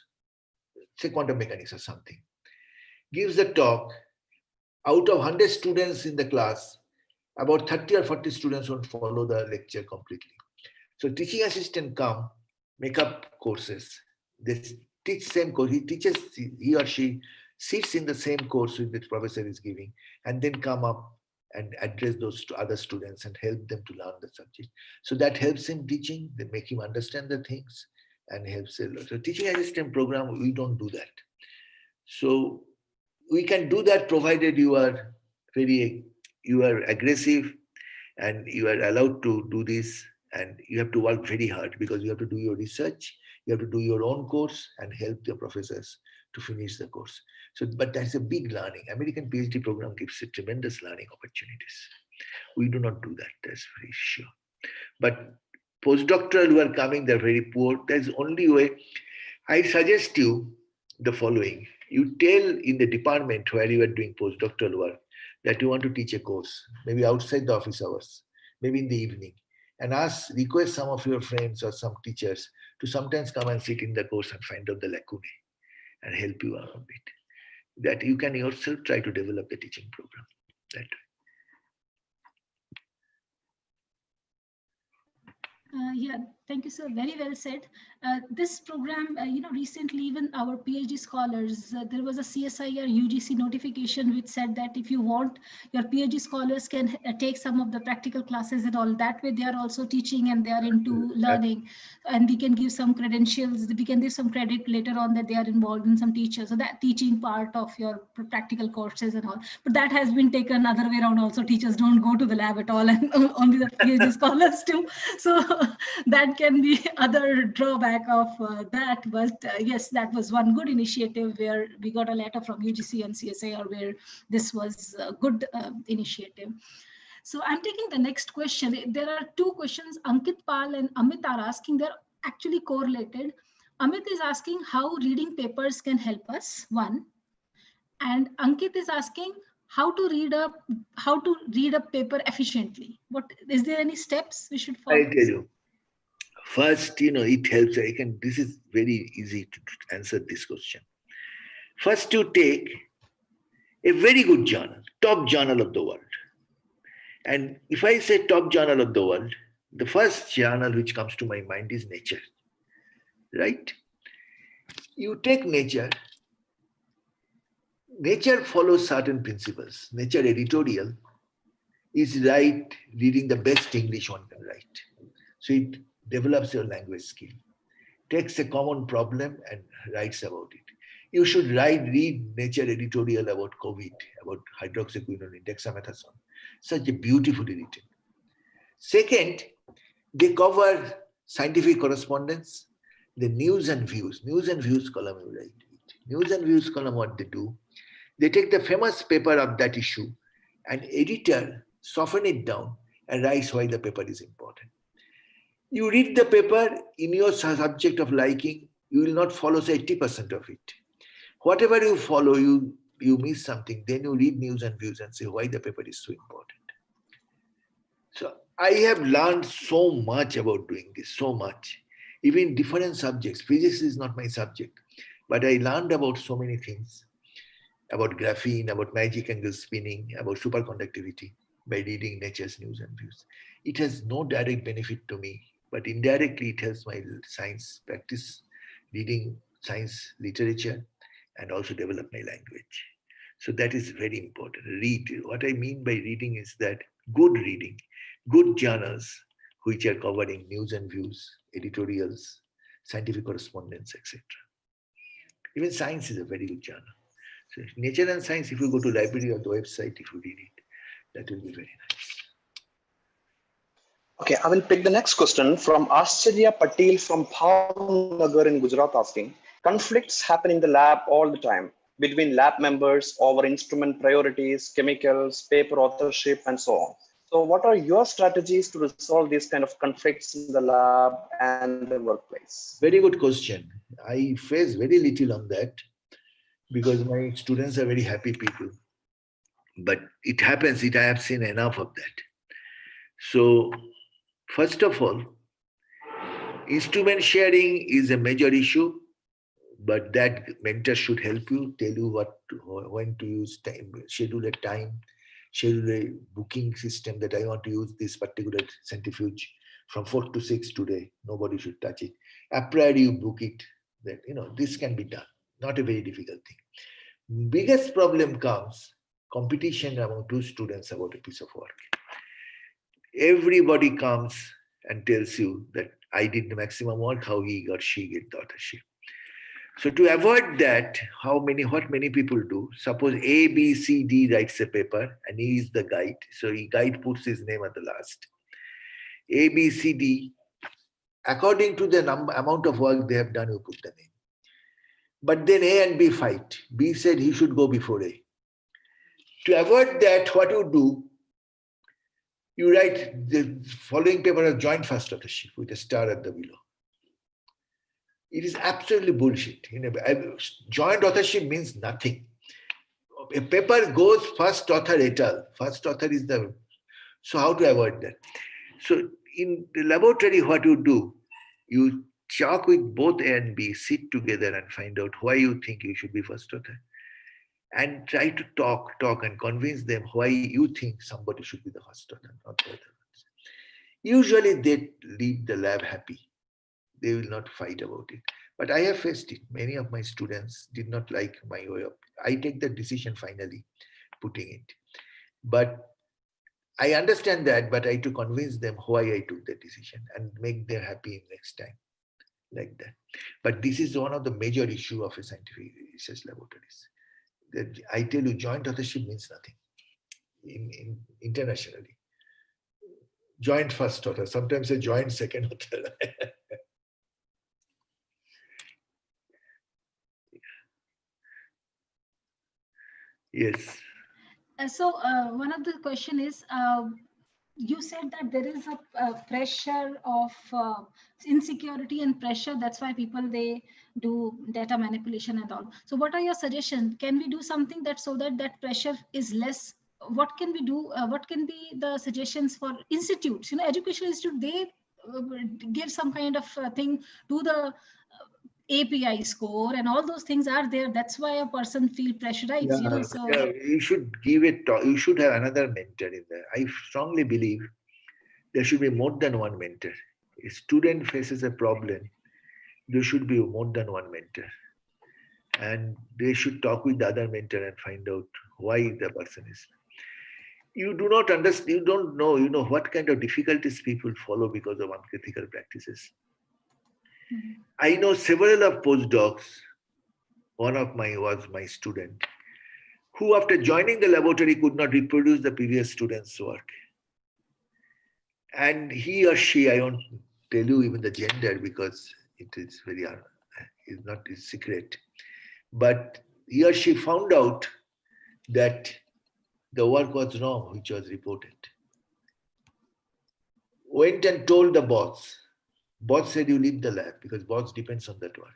Speaker 3: say quantum mechanics or something. Gives a talk, out of 100 students in the class, about 30 or 40 students won't follow the lecture completely. So teaching assistant come, make up courses. They teach same course. He or she sits in the same course which the professor is giving, and then come up and address those other students and help them to learn the subject. So that helps him teaching, they make him understand the things and helps a lot. So teaching assistant program, we don't do that. So we can do that provided you are aggressive and you are allowed to do this, and you have to work very hard because you have to do your research, you have to do your own course and help the professors to finish the course. So, but that's a big learning. American PhD program gives a tremendous learning opportunities. We do not do that, that's very sure. But postdoctoral who are coming, they're very poor. There's only way. I suggest you the following. You tell in the department where you are doing postdoctoral work that you want to teach a course, maybe outside the office hours, maybe in the evening, and request some of your friends or some teachers to sometimes come and sit in the course and find out the lacunae and help you out a bit. That you can yourself try to develop the teaching program that way.
Speaker 2: Yeah, thank you, sir. Very well said. This program, recently even our PhD scholars, there was a CSIR UGC notification which said that if you want, your PhD scholars can take some of the practical classes and all. That way they are also teaching and they are into learning, and we can give some credentials. We can give some credit later on that they are involved in some teachers. So that teaching part of your practical courses and all. But that has been taken other way around also. Teachers don't go to the lab at all, and only the PhD scholars too. So that can be other drawback of that. But yes, that was one good initiative where we got a letter from UGC and CSIR where this was a good initiative. So I'm taking the next question. There are two questions Ankit Pal and Amit are asking. They're actually correlated. Amit is asking how reading papers can help us, one. And Ankit is asking how to read a paper efficiently. What is there any steps we should follow?
Speaker 3: I tell you, first, it helps. This is very easy to answer this question. First, you take a very good journal, top journal of the world. And if I say top journal of the world, the first journal which comes to my mind is Nature, right? You take Nature. Nature follows certain principles. Nature editorial is reading the best English one can write. So it develops your language skill, takes a common problem and writes about it. You should read Nature editorial about COVID, about hydroxyquinone, dexamethasone. Such a beautifully written. Second, they cover scientific correspondence, the news and views. News and views column you write it. News and views column, what they do, they take the famous paper of that issue and editor soften it down and writes why the paper is important. You read the paper in your subject of liking, you will not follow say 80% of it. Whatever you follow, you miss something. Then you read news and views and say why the paper is so important. So I have learned so much about doing this, so much. Even different subjects. Physics is not my subject, but I learned about so many things, about graphene, about magic angle spinning, about superconductivity by reading Nature's news and views. It has no direct benefit to me, but indirectly it helps my science practice, reading science literature, and also develop my language. So that is very important. Read. What I mean by reading is that good reading, good journals which are covering news and views, editorials, scientific correspondence, etc. Even science is a very good journal. So Nature and Science, if you go to library or the website, if you read it, that will be very nice.
Speaker 1: Okay, I will pick the next question from Ashcharya Patel from Bhavnagar in Gujarat asking, conflicts happen in the lab all the time between lab members over instrument priorities, chemicals, paper authorship, and so on. So what are your strategies to resolve these kind of conflicts in the lab and the workplace?
Speaker 3: Very good question. I face very little on that because my students are very happy people. But it happens, I have seen enough of that. So, first of all, instrument sharing is a major issue, but that mentor should help you, tell you when to use time, schedule a time, schedule a booking system that I want to use this particular centrifuge from 4 to 6 today. Nobody should touch it. After you book it, that this can be done. Not a very difficult thing. Biggest problem comes competition among two students about a piece of work. Everybody comes and tells you that I did the maximum work, how he or she get the authorship. So to avoid that, what many people do, suppose A, B, C, D writes a paper and he is the guide. So the guide puts his name at the last. A, B, C, D, according to the amount of work they have done, you put the name. But then A and B fight. B said he should go before A. To avoid that, what you do, you write the following paper as joint first authorship with a star at the below. It is absolutely bullshit. Joint authorship means nothing. A paper goes first author et al. First author is the... So how to avoid that? So in the laboratory, what you do, you talk with both A and B, sit together and find out why you think you should be first author. And try to talk and convince them why you think somebody should be the first author, not the other ones. Usually they leave the lab happy. They will not fight about it. But I have faced it. Many of my students did not like my way of. I take the decision finally, putting it. But I understand that, but I to convince them why I took that decision and make them happy next time, like that. But this is one of the major issue of a scientific research laboratories. That I tell you, joint authorship means nothing internationally. Joint first author, sometimes a joint second author. Yes.
Speaker 2: So one of the question is, you said that there is a pressure of insecurity and pressure. That's why people, they do data manipulation and all. So what are your suggestions? Can we do something that so that that pressure is less? What can we do? What can be the suggestions for institutes? You know, educational institute, they give some kind of thing to the API score and all those things are there. That's why a person feel pressurized, you know. So
Speaker 3: Yeah, you should give it. You should have another mentor in there. I strongly believe there should be more than one mentor. A student faces a problem, there should be more than one mentor, and they should talk with the other mentor and find out why the person is. You do not understand. You don't know. You know what kind of difficulties people follow because of unethical practices. I know several of postdocs. One of my was my student, who after joining the laboratory could not reproduce the previous student's work. And he or she, I won't tell you even the gender because it is very, it's not a secret. But he or she found out that the work was wrong, which was reported. Went and told the boss. Boss said, you leave the lab because boss depends on that work.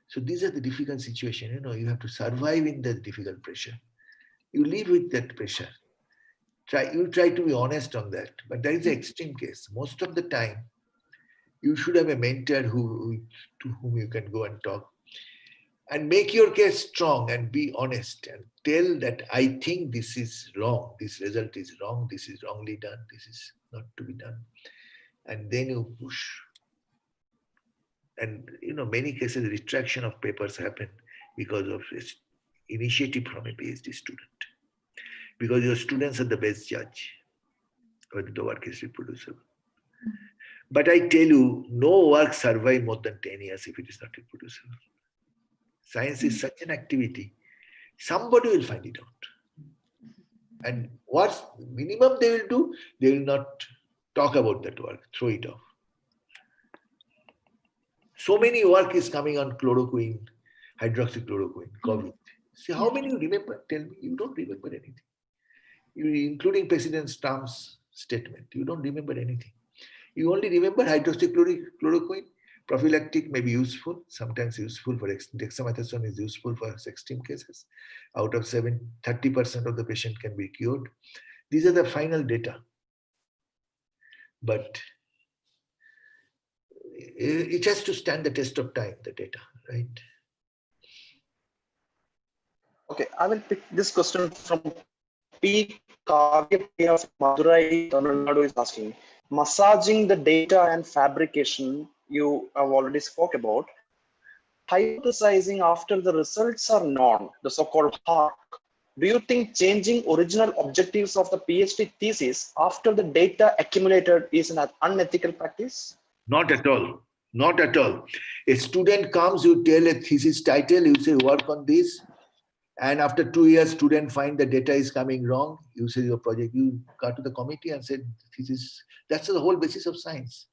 Speaker 3: So these are the difficult situation. You know, you have to survive in that difficult pressure. You live with that pressure. You try to be honest on that. But that is the extreme case. Most of the time, you should have a mentor to whom you can go and talk and make your case strong and be honest and tell that I think this is wrong, this result is wrong, this is wrongly done, this is not to be done. And then you push. And you know, many cases retraction of papers happen because of initiative from a PhD student. Because your students are the best judge whether the work is reproducible. But I tell you, no work survives more than 10 years if it is not reproducible. Science is such an activity, somebody will find it out. And what's minimum they will do? They will not talk about that work, throw it off. So many work is coming on chloroquine, hydroxychloroquine, COVID. See, how many you remember? Tell me, you don't remember anything. Including President Trump's statement, you don't remember anything. You only remember hydroxychloroquine. Prophylactic may be useful, sometimes useful for dexamethasone is useful for extreme cases. Out of 30% of the patient can be cured. These are the final data. But it has to stand the test of time, the data, right?
Speaker 1: Okay, I will pick this question from P. Kavyapriya from Madurai, Tamil Nadu is asking, massaging the data and fabrication you have already spoke about, hypothesizing after the results are known, the so-called HARC. Do you think changing original objectives of the PhD thesis after the data accumulated is an unethical practice?
Speaker 3: Not at all. Not at all. A student comes, you tell a thesis title, you say work on this, and after 2 years, student find the data is coming wrong. You say your project, you go to the committee and said thesis. That's the whole basis of science.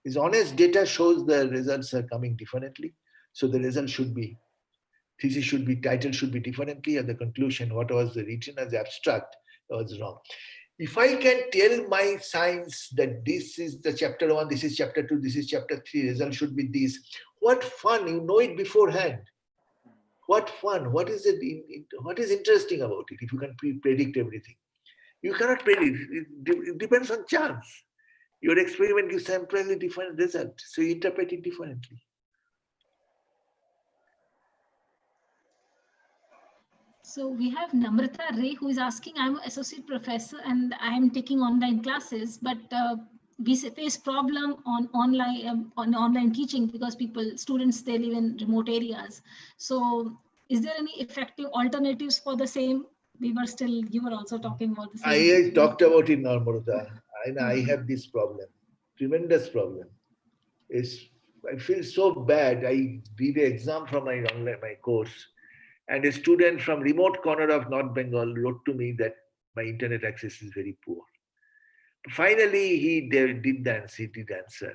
Speaker 3: Is honest data shows the results are coming differently. So the result should be, thesis should be, title should be differently, and the conclusion, what was written as abstract, was wrong. If I can tell my science that this is the chapter 1, this is chapter 2, this is chapter 3, result should be this, what fun, you know it beforehand. What fun, what is it? What is interesting about it if you can predict everything? You cannot predict, it depends on chance. Your experiment gives a completely different result, so you interpret it differently.
Speaker 2: So we have Namrata Ray who is asking, I'm an associate professor and I'm taking online classes, but we face problem on online teaching because students, they live in remote areas. So is there any effective alternatives for the same? You were also talking about the same.
Speaker 3: I talked about it, Narmada, and I have this problem, tremendous problem. Is I feel so bad. I did an exam from my course, and a student from remote corner of North Bengal wrote to me that my internet access is very poor. Finally, did the answer. He did answer.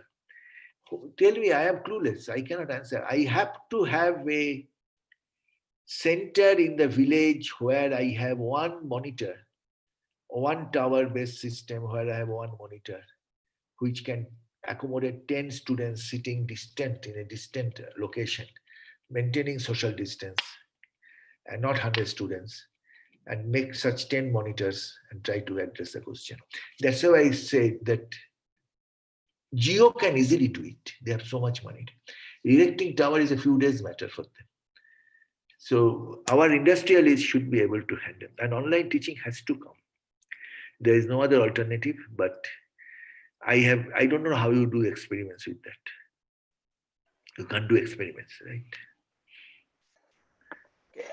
Speaker 3: Tell me, I am clueless. I cannot answer. I have to have a center in the village where I have one monitor, one tower-based system where I have one monitor, which can accommodate 10 students sitting distant in a distant location, maintaining social distance, and not 100 students, and make such 10 monitors and try to address the question. That's why I say that Geo can easily do it. They have so much money. Erecting tower is a few days matter for them. So our industrialists should be able to handle. And online teaching has to come. There is no other alternative, but I don't know how you do experiments with that. You can't do experiments, right?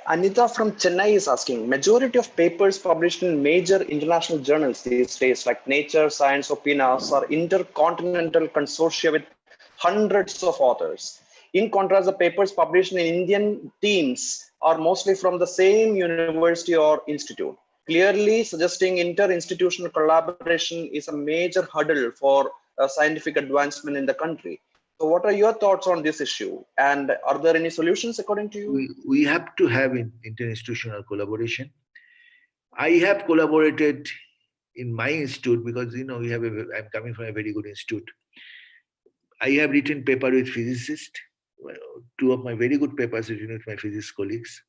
Speaker 1: Anita from Chennai is asking, majority of papers published in major international journals these days, like Nature, Science, or PNAS, are intercontinental consortia with hundreds of authors. In contrast, the papers published in Indian teams are mostly from the same university or institute, clearly suggesting inter-institutional collaboration is a major hurdle for scientific advancement in the country. So what are your thoughts on this issue? And are there any solutions according to you?
Speaker 3: We have to have interinstitutional collaboration. I have collaborated in my institute because, I'm coming from a very good institute. I have written paper with physicists. Two of my very good papers written with my physics colleagues,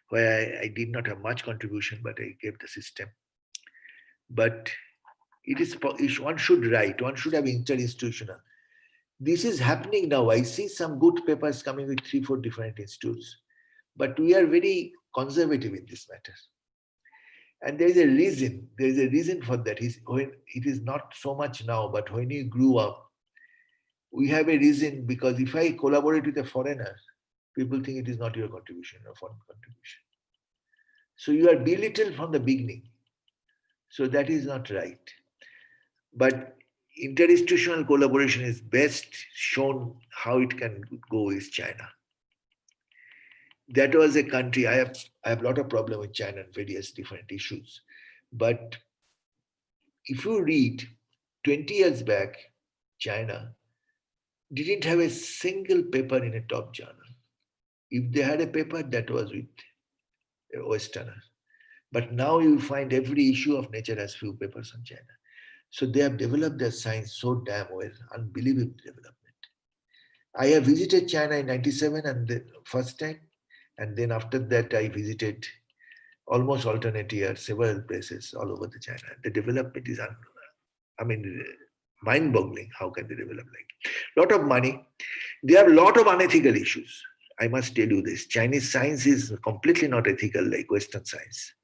Speaker 3: where I did not have much contribution, but I gave the system. But one should write, one should have interinstitutional. This is happening now. I see some good papers coming with 3-4 different institutes, but we are very conservative in this matter. And there is a reason. There is a reason for that. It is not so much now, but when you grew up, we have a reason, because if I collaborate with a foreigner, people think it is not your contribution or foreign contribution. So you are belittled from the beginning. So that is not right. But interinstitutional collaboration is best shown how it can go with China. That was a country, I have a lot of problem with China and various different issues. But if you read 20 years back, China didn't have a single paper in a top journal. If they had a paper, that was with a Westerner. But now you find every issue of Nature has few papers on China. So they have developed their science so damn well, unbelievable development. I have visited China in 97 and the first time, and then after that I visited almost alternate years, several places all over the China. The development is, mind-boggling. How can they develop like? Lot of money. They have a lot of unethical issues. I must tell you this. Chinese science is completely not ethical like Western science.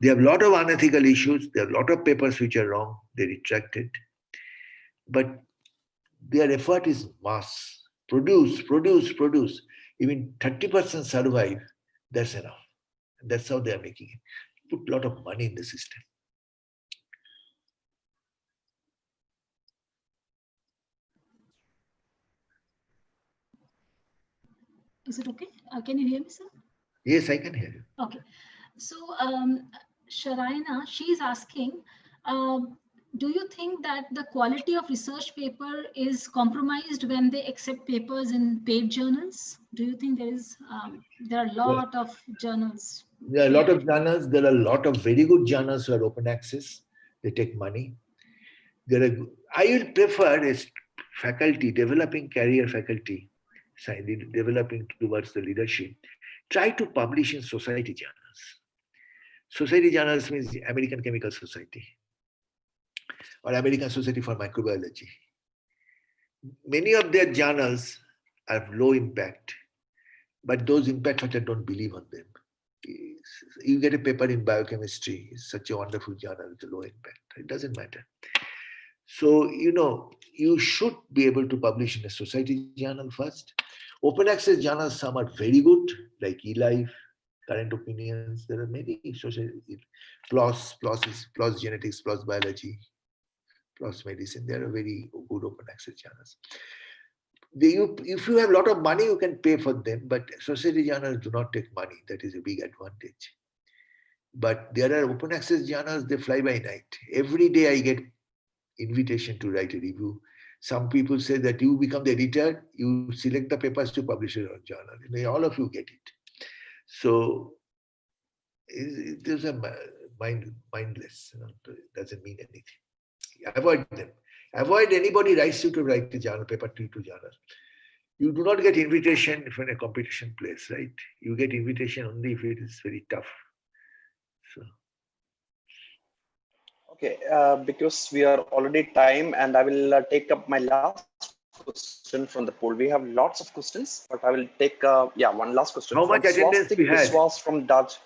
Speaker 3: They have a lot of unethical issues. There are a lot of papers which are wrong. They retracted. But their effort is mass. Produce. Even 30% survive. That's enough. And that's how they are making it. Put a lot of money in the system.
Speaker 2: Is it okay? Can you hear me, sir?
Speaker 3: Yes, I can hear you.
Speaker 2: Okay. So Sharaina, she's asking, do you think that the quality of research paper is compromised when they accept papers in paid journals? Do you think there are a lot of journals?
Speaker 3: There are a lot of journals. There are a lot of very good journals who are open access. They take money. I will prefer a faculty, developing career faculty, developing towards the leadership, try to publish in society journals. Society journals means American Chemical Society or American Society for Microbiology. Many of their journals have low impact, but those impact factors don't believe on them. You get a paper in biochemistry, it's such a wonderful journal with a low impact. It doesn't matter. So, you should be able to publish in a society journal first. Open access journals, some are very good, like eLife, Current Opinions. There are many social PLOS Genetics, PLOS Biology, PLOS Medicine. They are very good open access journals. If you have a lot of money, you can pay for them, but society journals do not take money. That is a big advantage. But there are open access journals, they fly by night. Every day I get invitation to write a review. Some people say that you become the editor, you select the papers to publish it on journal. All of you get it. So it is a mindless. It doesn't mean anything. Avoid them. Avoid anybody writes you to write a journal paper to journal. You do not get invitation when a competition place, right? You get invitation only if it is very tough. So.
Speaker 1: Okay, because we are already time, and I will take up my last question from the poll. We have lots of questions, but I will take one last question.
Speaker 3: How much attendance we had?
Speaker 1: This from Daj.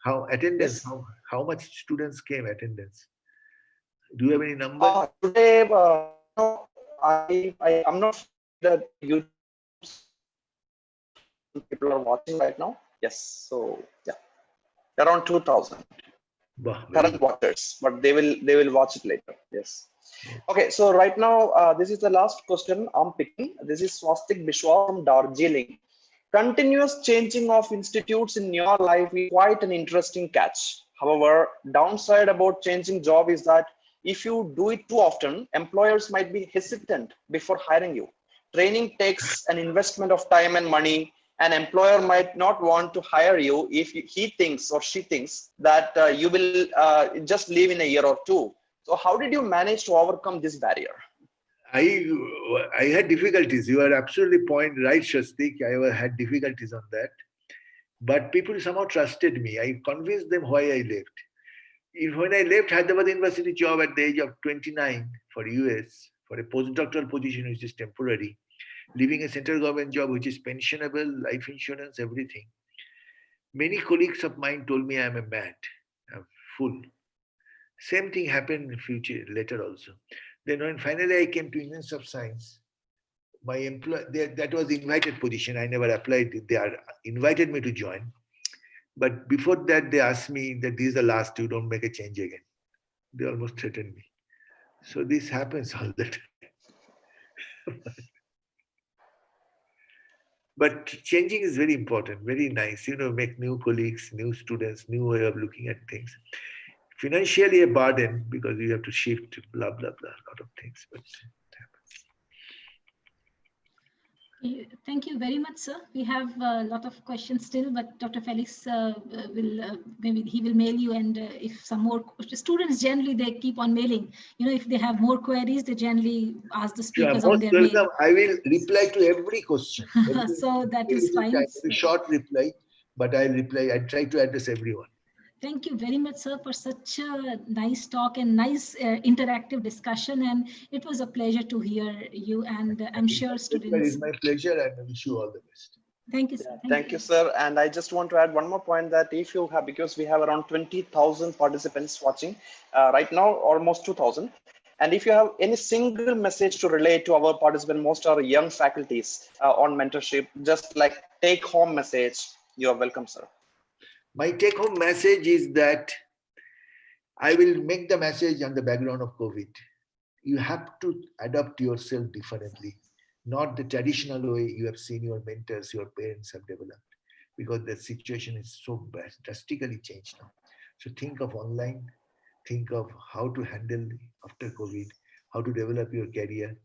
Speaker 3: How attendance? Yes. How much students came attendance? Do you have any numbers?
Speaker 1: Today, I'm not sure that you people are watching right now. Yes, so yeah, around 2,000 current watchers, but they will watch it later. Yes. Okay, so right now this is the last question I'm picking. This is Swastik Bishwa from Darjeeling. Continuous changing of institutes in your life is quite an interesting catch. However, downside about changing job is that if you do it too often, employers might be hesitant before hiring you. Training takes an investment of time and money. An employer might not want to hire you if he thinks or she thinks that you will just leave in a year or two. So how did you manage to overcome this barrier?
Speaker 3: I had difficulties. You are absolutely right, Shastik. I had difficulties on that. But people somehow trusted me. I convinced them why I left. When I left Hyderabad University job at the age of 29 for US, for a postdoctoral position which is temporary, leaving a central government job which is pensionable, life insurance, everything. Many colleagues of mine told me I am a mad, I'm full. Same thing happened in later also. Then when finally I came to Institute of Science, my employer, that was invited position. I never applied. They invited me to join. But before that, they asked me that this is the last, you don't make a change again. They almost threatened me. So this happens all the time. But changing is very important, very nice. Make new colleagues, new students, new way of looking at things. Financially a burden because you have to shift, blah, blah, blah, a lot of things. But it happens.
Speaker 2: Thank you very much, sir. We have a lot of questions still, but Dr. Felix will maybe he will mail you, and if some more students generally they keep on mailing. If they have more queries, they generally ask the speakers on their mail.
Speaker 3: I will reply to every question.
Speaker 2: So that is fine.
Speaker 3: A short reply, but I'll reply. I try to address everyone.
Speaker 2: Thank you very much, sir, for such a nice talk and nice interactive discussion. And it was a pleasure to hear you. And I'm sure students.
Speaker 3: It's my pleasure, and I wish you all the best.
Speaker 2: Thank you, sir.
Speaker 1: Thank you, sir. And I just want to add one more point that if you have, because we have around 20,000 participants watching right now, almost 2,000. And if you have any single message to relate to our participants, most are young faculties on mentorship, just like take home message, you are welcome, sir.
Speaker 3: My take home message is that I will make the message on the background of COVID. You have to adapt yourself differently, not the traditional way you have seen your mentors, your parents have developed, because the situation is so drastically changed now. So think of online, think of how to handle after COVID, how to develop your career.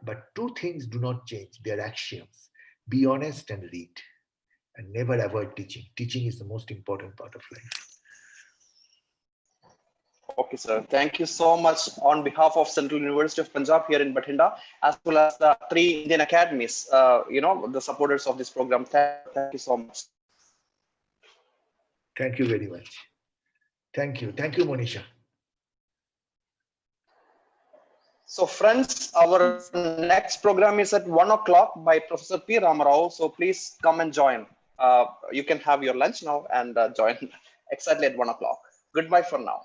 Speaker 3: But two things do not change, they are axioms. Be honest and read. And never avoid teaching. Teaching is the most important part of life.
Speaker 1: Okay, sir. Thank you so much on behalf of Central University of Punjab here in Bathinda, as well as the 3 Indian academies, the supporters of this program. Thank you so much.
Speaker 3: Thank you very much. Thank you. Thank you, Monisha.
Speaker 1: So friends, our next program is at 1 o'clock by Professor P. Ramarao. So please come and join. You can have your lunch now and join exactly at 1 o'clock. Goodbye for now.